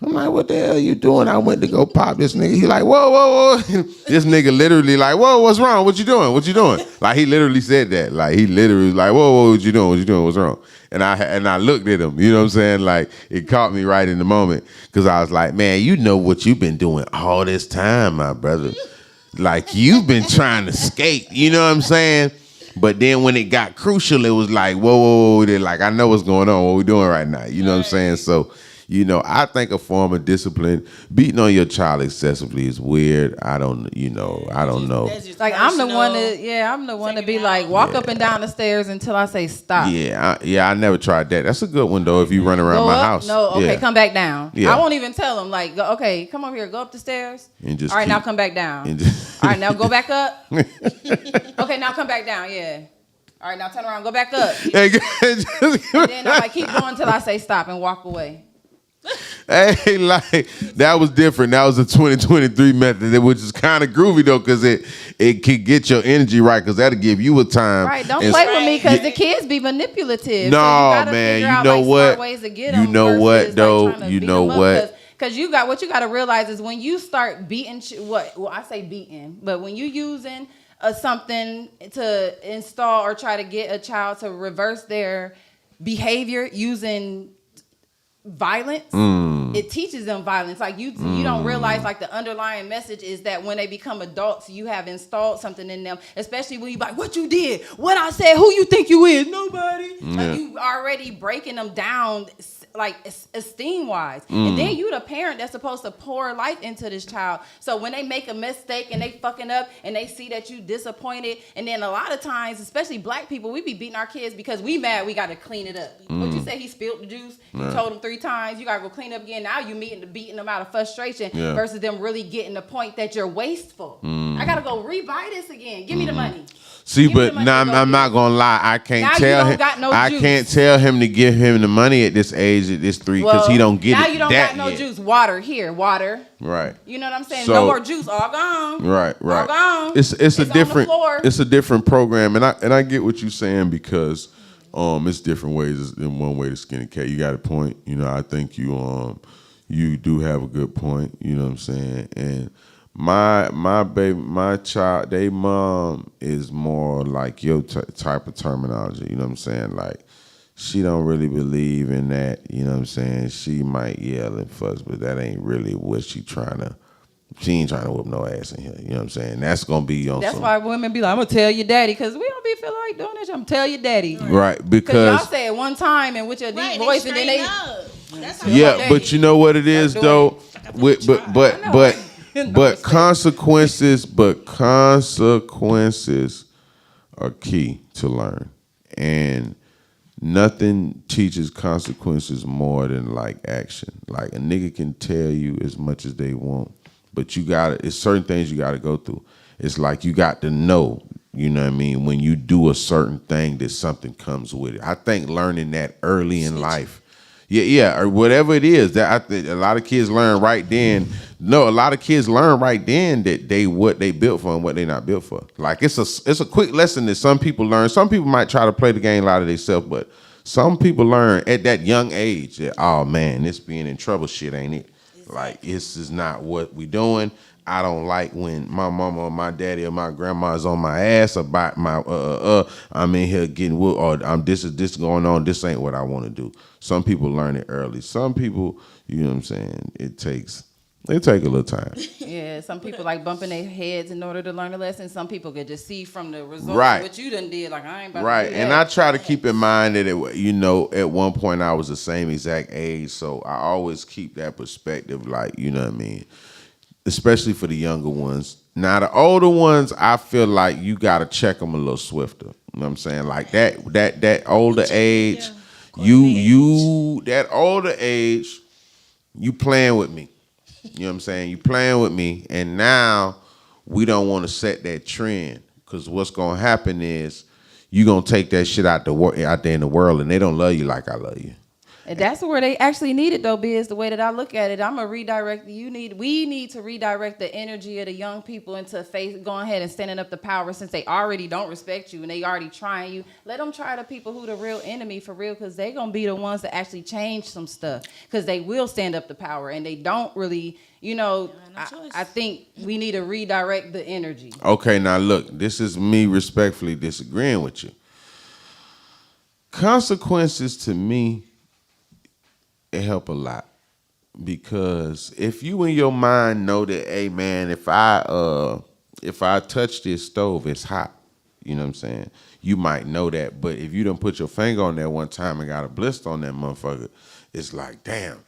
I'm like, what the hell you doing? I went to go pop this nigga. He like, whoa, whoa, whoa. This nigga literally like, whoa, what's wrong? What you doing? What you doing? Like, he literally said that. Like, he literally was like, whoa, whoa, what you doing? What you doing? What's wrong? And I looked at him, you know what I'm saying? Like, it caught me right in the moment, because I was like, man, you know what you've been doing all this time, my brother. Like, you've been trying to skate, you know what I'm saying? But then when it got crucial, it was like, whoa, they're like, I know what's going on, what we doing right now. You know what I'm saying? So, you know, I think a form of discipline, beating on your child excessively is weird. I don't know. Like I'm the one to be like, walk up and down the stairs until I say stop. I never tried that. That's a good one though. If you run around my house, come back down. Yeah. I won't even tell them like, okay, come over here, go up the stairs. And just all right, now come back down. All right, now go back up. Okay, now come back down. Yeah. All right, now turn around, go back up. And then I keep going until I say stop and walk away. Hey, like that was different. That was a 2023 method, which is kind of groovy though, because it could get your energy right, because that'll give you a time. Right, don't play with me because the kids be manipulative. No, so man, you know what? Ways to get you know what though? You know what? Because you got to realize is when you start beating I say beating, but when you using something to install or try to get a child to reverse their behavior using violence, it teaches them violence. Like you don't realize like the underlying message is that when they become adults, you have installed something in them, especially when you like, what you did, what I said, who you think you is, nobody. Like you already breaking them down like esteem wise, and then you the parent that's supposed to pour life into this child. So when they make a mistake and they fucking up and they see that you disappointed, and then a lot of times, especially black people, we be beating our kids because we mad we got to clean it up. What you say, he spilled the juice, you told him 3 times, you got to go clean up again. Now you beating them out of frustration versus them really getting the point that you're wasteful. I got to go rebuy this again. Give me the money. See, but now I'm not gonna lie. I can't tell him. I can't tell him to give him the money at this age, at this 3, because he don't get it. Now you don't got no juice. Water here, water. Right. You know what I'm saying? No more juice. All gone. Right. All gone. It's a different program, and I get what you're saying, because it's different ways than one way to skin a cat. You got a point. You know, I think you do have a good point. You know what I'm saying? And my child, they mom is more like your type of terminology. You know what I'm saying? Like, she don't really believe in that. You know what I'm saying? She might yell and fuss, but that ain't really what she ain't trying to whip no ass in here. You know what I'm saying? That's gonna be on. That's why women be like, I'm gonna tell your daddy, because we don't be feel like doing this. I'm gonna tell your daddy. Right, because y'all say it one time and with your deep voice, and then but you know what it is though. But consequences are key to learn, and nothing teaches consequences more than like action. Like a nigga can tell you as much as they want, but it's certain things you gotta go through. It's like you got to know, you know what I mean, when you do a certain thing that something comes with it. I think learning that early in life. Yeah, or whatever it is that I think a lot of kids learn right then. No, a lot of kids learn right then that what they built for and what they not built for. Like it's a quick lesson that some people learn. Some people might try to play the game a lot of themselves, but some people learn at that young age that, oh man, this being in trouble shit, ain't it? Like this is not what we doing. I don't like when my mama or my daddy or my grandma is on my ass about my I'm in here getting wood, or this going on. This ain't what I want to do. Some people learn it early. Some people, you know what I'm saying, it take a little time. Yeah, some people like bumping their heads in order to learn a lesson. Some people could just see from the results what you done did. Like I ain't about to do that. And I try to keep in mind that at one point I was the same exact age, so I always keep that perspective. Like, you know what I mean. Especially for the younger ones. Now, the older ones, I feel like you got to check them a little swifter. You know what I'm saying? Like that older age, that older age, you playing with me. You know what I'm saying? You playing with me, and now we don't want to set that trend, because what's going to happen is you going to take that shit out there in the world, and they don't love you like I love you. And that's where they actually need it, though, Biz, the way that I look at it. I'm going to redirect. We need to redirect the energy of the young people into going ahead and standing up to power, since they already don't respect you and they already trying you. Let them try the people who the real enemy for real, because they going to be the ones that actually change some stuff, because they will stand up to power, and they don't really, I think we need to redirect the energy. Okay, now look, this is me respectfully disagreeing with you. Consequences to me, it help a lot, because if you in your mind know that, hey man, if I touch this stove, it's hot. You know what I'm saying? You might know that, but if you done put your finger on there one time and got a blister on that motherfucker, it's like, damn.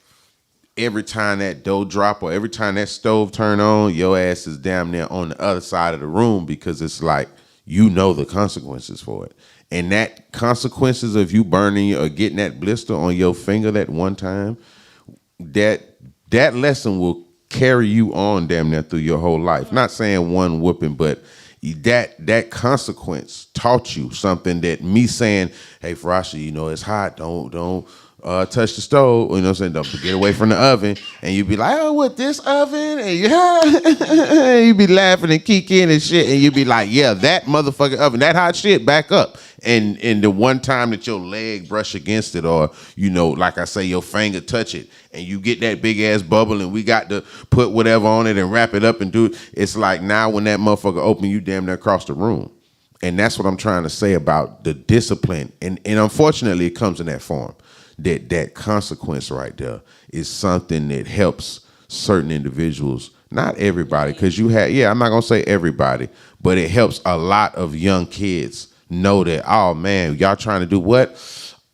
Every time that dough drop or every time that stove turn on, your ass is damn near on the other side of the room because it's like, you know the consequences for it. And that consequences of you burning or getting that blister on your finger that one time, that lesson will carry you on damn near through your whole life. Not saying one whooping, but that consequence taught you something that me saying, hey, Farasha, you know, it's hot. Don't touch the stove. You know what I'm saying? Don't get away from the oven. And you be like, oh, what, this oven? And you be laughing and kicking and shit. And you be like, yeah, that motherfucking oven, that hot shit, back up. And the one time that your leg brush against it or, you know, like I say, your finger touch it and you get that big ass bubble and we got to put whatever on it and wrap it up and do it. It's like now when that motherfucker open, you damn near across the room. And that's what I'm trying to say about the discipline. And unfortunately, it comes in that form. That consequence right there is something that helps certain individuals, not everybody, because I'm not gonna say everybody, but it helps a lot of young kids know that, oh man, y'all trying to do what?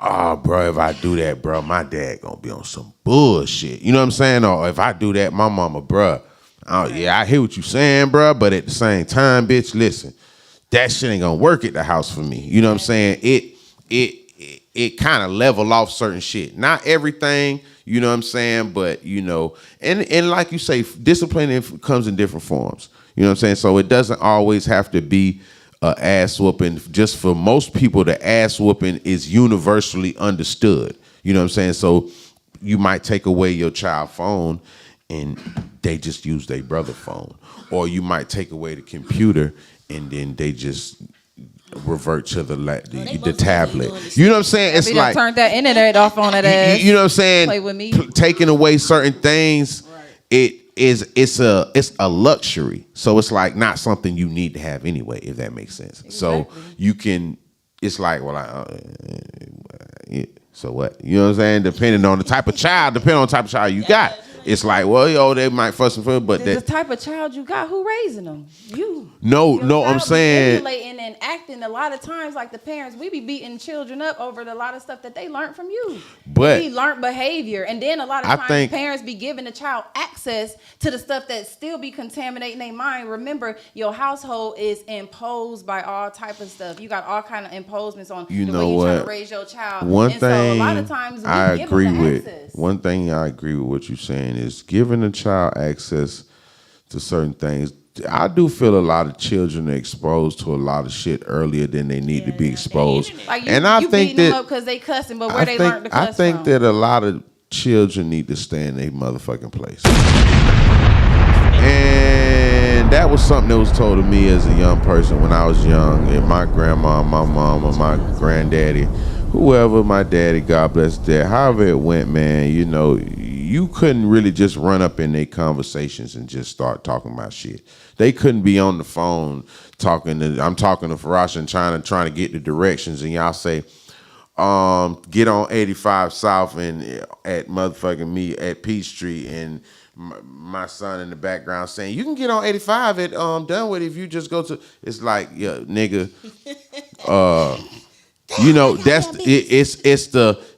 Oh, bro, if I do that, bro, my dad gonna be on some bullshit. You know what I'm saying? Or if I do that, my mama, bro, oh yeah, I hear what you saying, bro, but at the same time, bitch, listen, that shit ain't gonna work at the house for me. You know what I'm saying? It kind of level off certain shit. Not everything, you know what I'm saying? But, you know, and like you say, discipline comes in different forms. You know what I'm saying? So it doesn't always have to be a ass whooping. Just for most people, the ass whooping is universally understood. You know what I'm saying? So you might take away your child phone and they just use their brother phone. Or you might take away the computer and then they just revert to the tablet. You know what I'm saying? It's like turn that internet off on that ass. You know what I'm saying? Play with me. Taking away certain things, right. It's a luxury. So it's like not something you need to have anyway, if that makes sense. Exactly. So you can. It's like, well, so what? You know what I'm saying? Depending on the type of child you got. It's like, well, yo, they might fuss and fuss, but the type of child you got, who raising them? You. No, I'm saying emulating and acting a lot of times like the parents. We be beating children up over a lot of stuff that they learned from you. But we learned behavior, and then a lot of times parents be giving the child access to the stuff that still be contaminating their mind. Remember, your household is imposed by all type of stuff. You got all kind of imposements on the way you trying to raise your child. One thing so a lot of times I agree with. One thing I agree with what you're saying is giving a child access to certain things. I do feel a lot of children are exposed to a lot of shit earlier than they need to be exposed. Like and I think that because they cussing, but where they learned to cuss I think that a lot of children need to stay in their motherfucking place. And that was something that was told to me as a young person when I was young. And my grandma, my mom, or my granddaddy, whoever, my daddy, God bless that, however it went, man, you know, you couldn't really just run up in their conversations and just start talking about shit. They couldn't be on the phone I'm talking to Farasha and trying to get the directions, and y'all say, get on 85 South and at motherfucking me at Peachtree, and my son in the background saying, you can get on 85 at Dunwoody if you just go to. It's like, yeah, nigga. You know,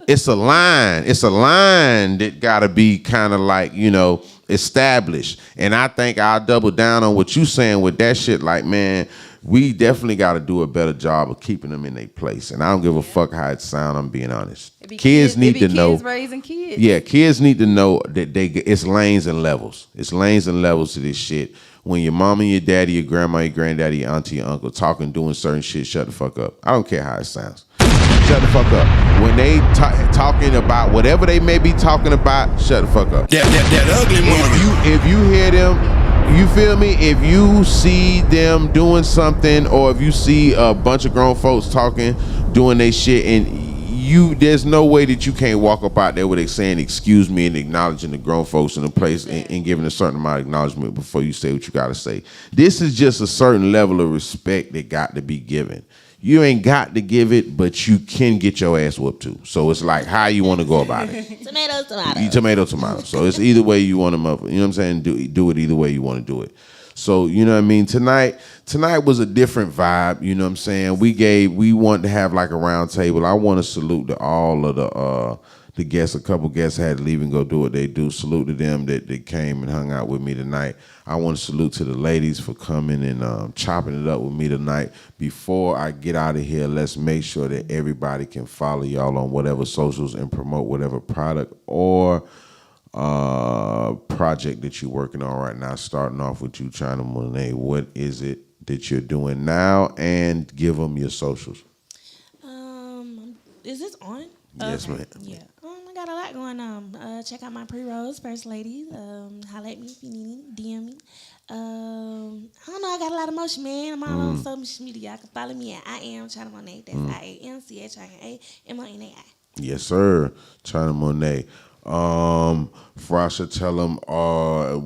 it's a line. It's a line that gotta be kind of like, you know, established. And I think I'll double down on what you saying with that shit. Like, man, we definitely gotta do a better job of keeping them in their place. And I don't give a fuck how it sound, I'm being honest. Kids need to know. Raising kids. Yeah, kids need to know that it's lanes and levels. It's lanes and levels to this shit. When your mama, your daddy, your grandma, your granddaddy, your auntie, your uncle talking, doing certain shit, shut the fuck up. I don't care how it sounds. Shut the fuck up. When they talking about whatever they may be talking about, shut the fuck up. That ugly money. If you hear them, you feel me? If you see them doing something, or if you see a bunch of grown folks talking, doing their shit, and there's no way that you can't walk up out there with it saying excuse me and acknowledging the grown folks in the place and giving a certain amount of acknowledgement before you say what you gotta say. This is just a certain level of respect that got to be given. You ain't got to give it, but you can get your ass whooped too. So it's like how you want to go about it. Tomato. Tomato. So it's either way you want to, you know what I'm saying? Do it either way you want to do it. So, you know what I mean? Tonight was a different vibe, you know what I'm saying? We wanted to have like a round table. I want to salute to all of the guests. A couple guests had to leave and go do what they do. Salute to them that came and hung out with me tonight. I want to salute to the ladies for coming and chopping it up with me tonight. Before I get out of here, let's make sure that everybody can follow y'all on whatever socials and promote whatever product or project that you're working on right now. Starting off with you, China Monet. What is it that you're doing now? And give them your socials. Is this on? Yes, okay. ma'am. Yeah. I got a lot going on. Check out my pre-rolls, First Ladies. Holla at me if you need me. DM me. I don't know. I got a lot of motion, man. I'm all on social media. Y'all can follow me at I am China Monet. That's IAMCHINAMONAI. Yes, sir. China Monet. Frasha, tell them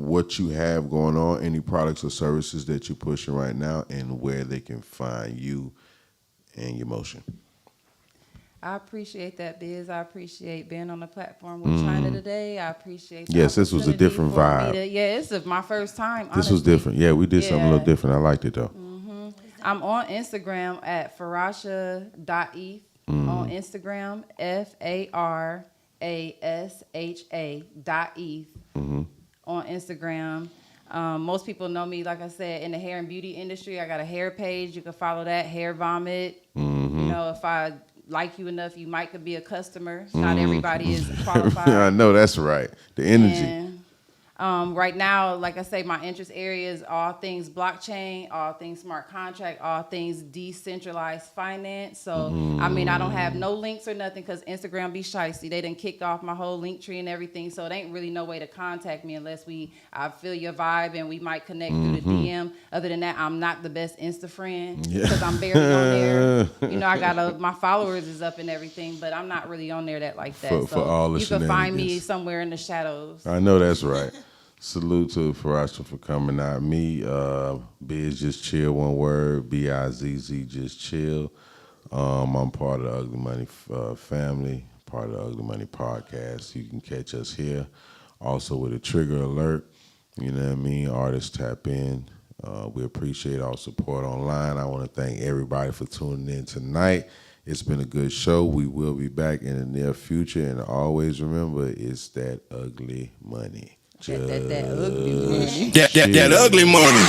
what you have going on, any products or services that you're pushing right now, and where they can find you and your motion. I appreciate that, Biz. I appreciate being on the platform with China today. I appreciate the Yes, this was a different vibe. It's my first time, honestly. This was different. Yeah, we did something a little different. I liked it, though. I'm on Instagram at farasha.eth. On Instagram, FARASHA.eth. On Instagram. Most people know me, like I said, in the hair and beauty industry. I got a hair page. You can follow that, Hair Vomit. You know, if I like you enough, you might could be a customer. Not everybody is qualified. I know, that's right. The energy. And, right now, like I say, my interest area is all things blockchain, all things smart contract, all things decentralized finance. So, I mean, I don't have no links or nothing because Instagram be shicey. They done kicked off my whole link tree and everything. So it ain't really no way to contact me unless I feel your vibe and we might connect through the DM. Other than that, I'm not the best Insta friend because I'm barely on there. You know, I got my followers is up and everything, but I'm not really on there like that. For all the you can find me somewhere in the shadows. I know that's right. Salute to Farasha for coming out. Me, Biz, just chill, one word. BIZZ, just chill. I'm part of the Uglymoney family, part of the Uglymoney podcast. You can catch us here. Also with a trigger alert. You know what I mean? Artists tap in. We appreciate our support online. I want to thank everybody for tuning in tonight. It's been a good show. We will be back in the near future. And always remember, it's that ugly money. That ugly money. That ugly money.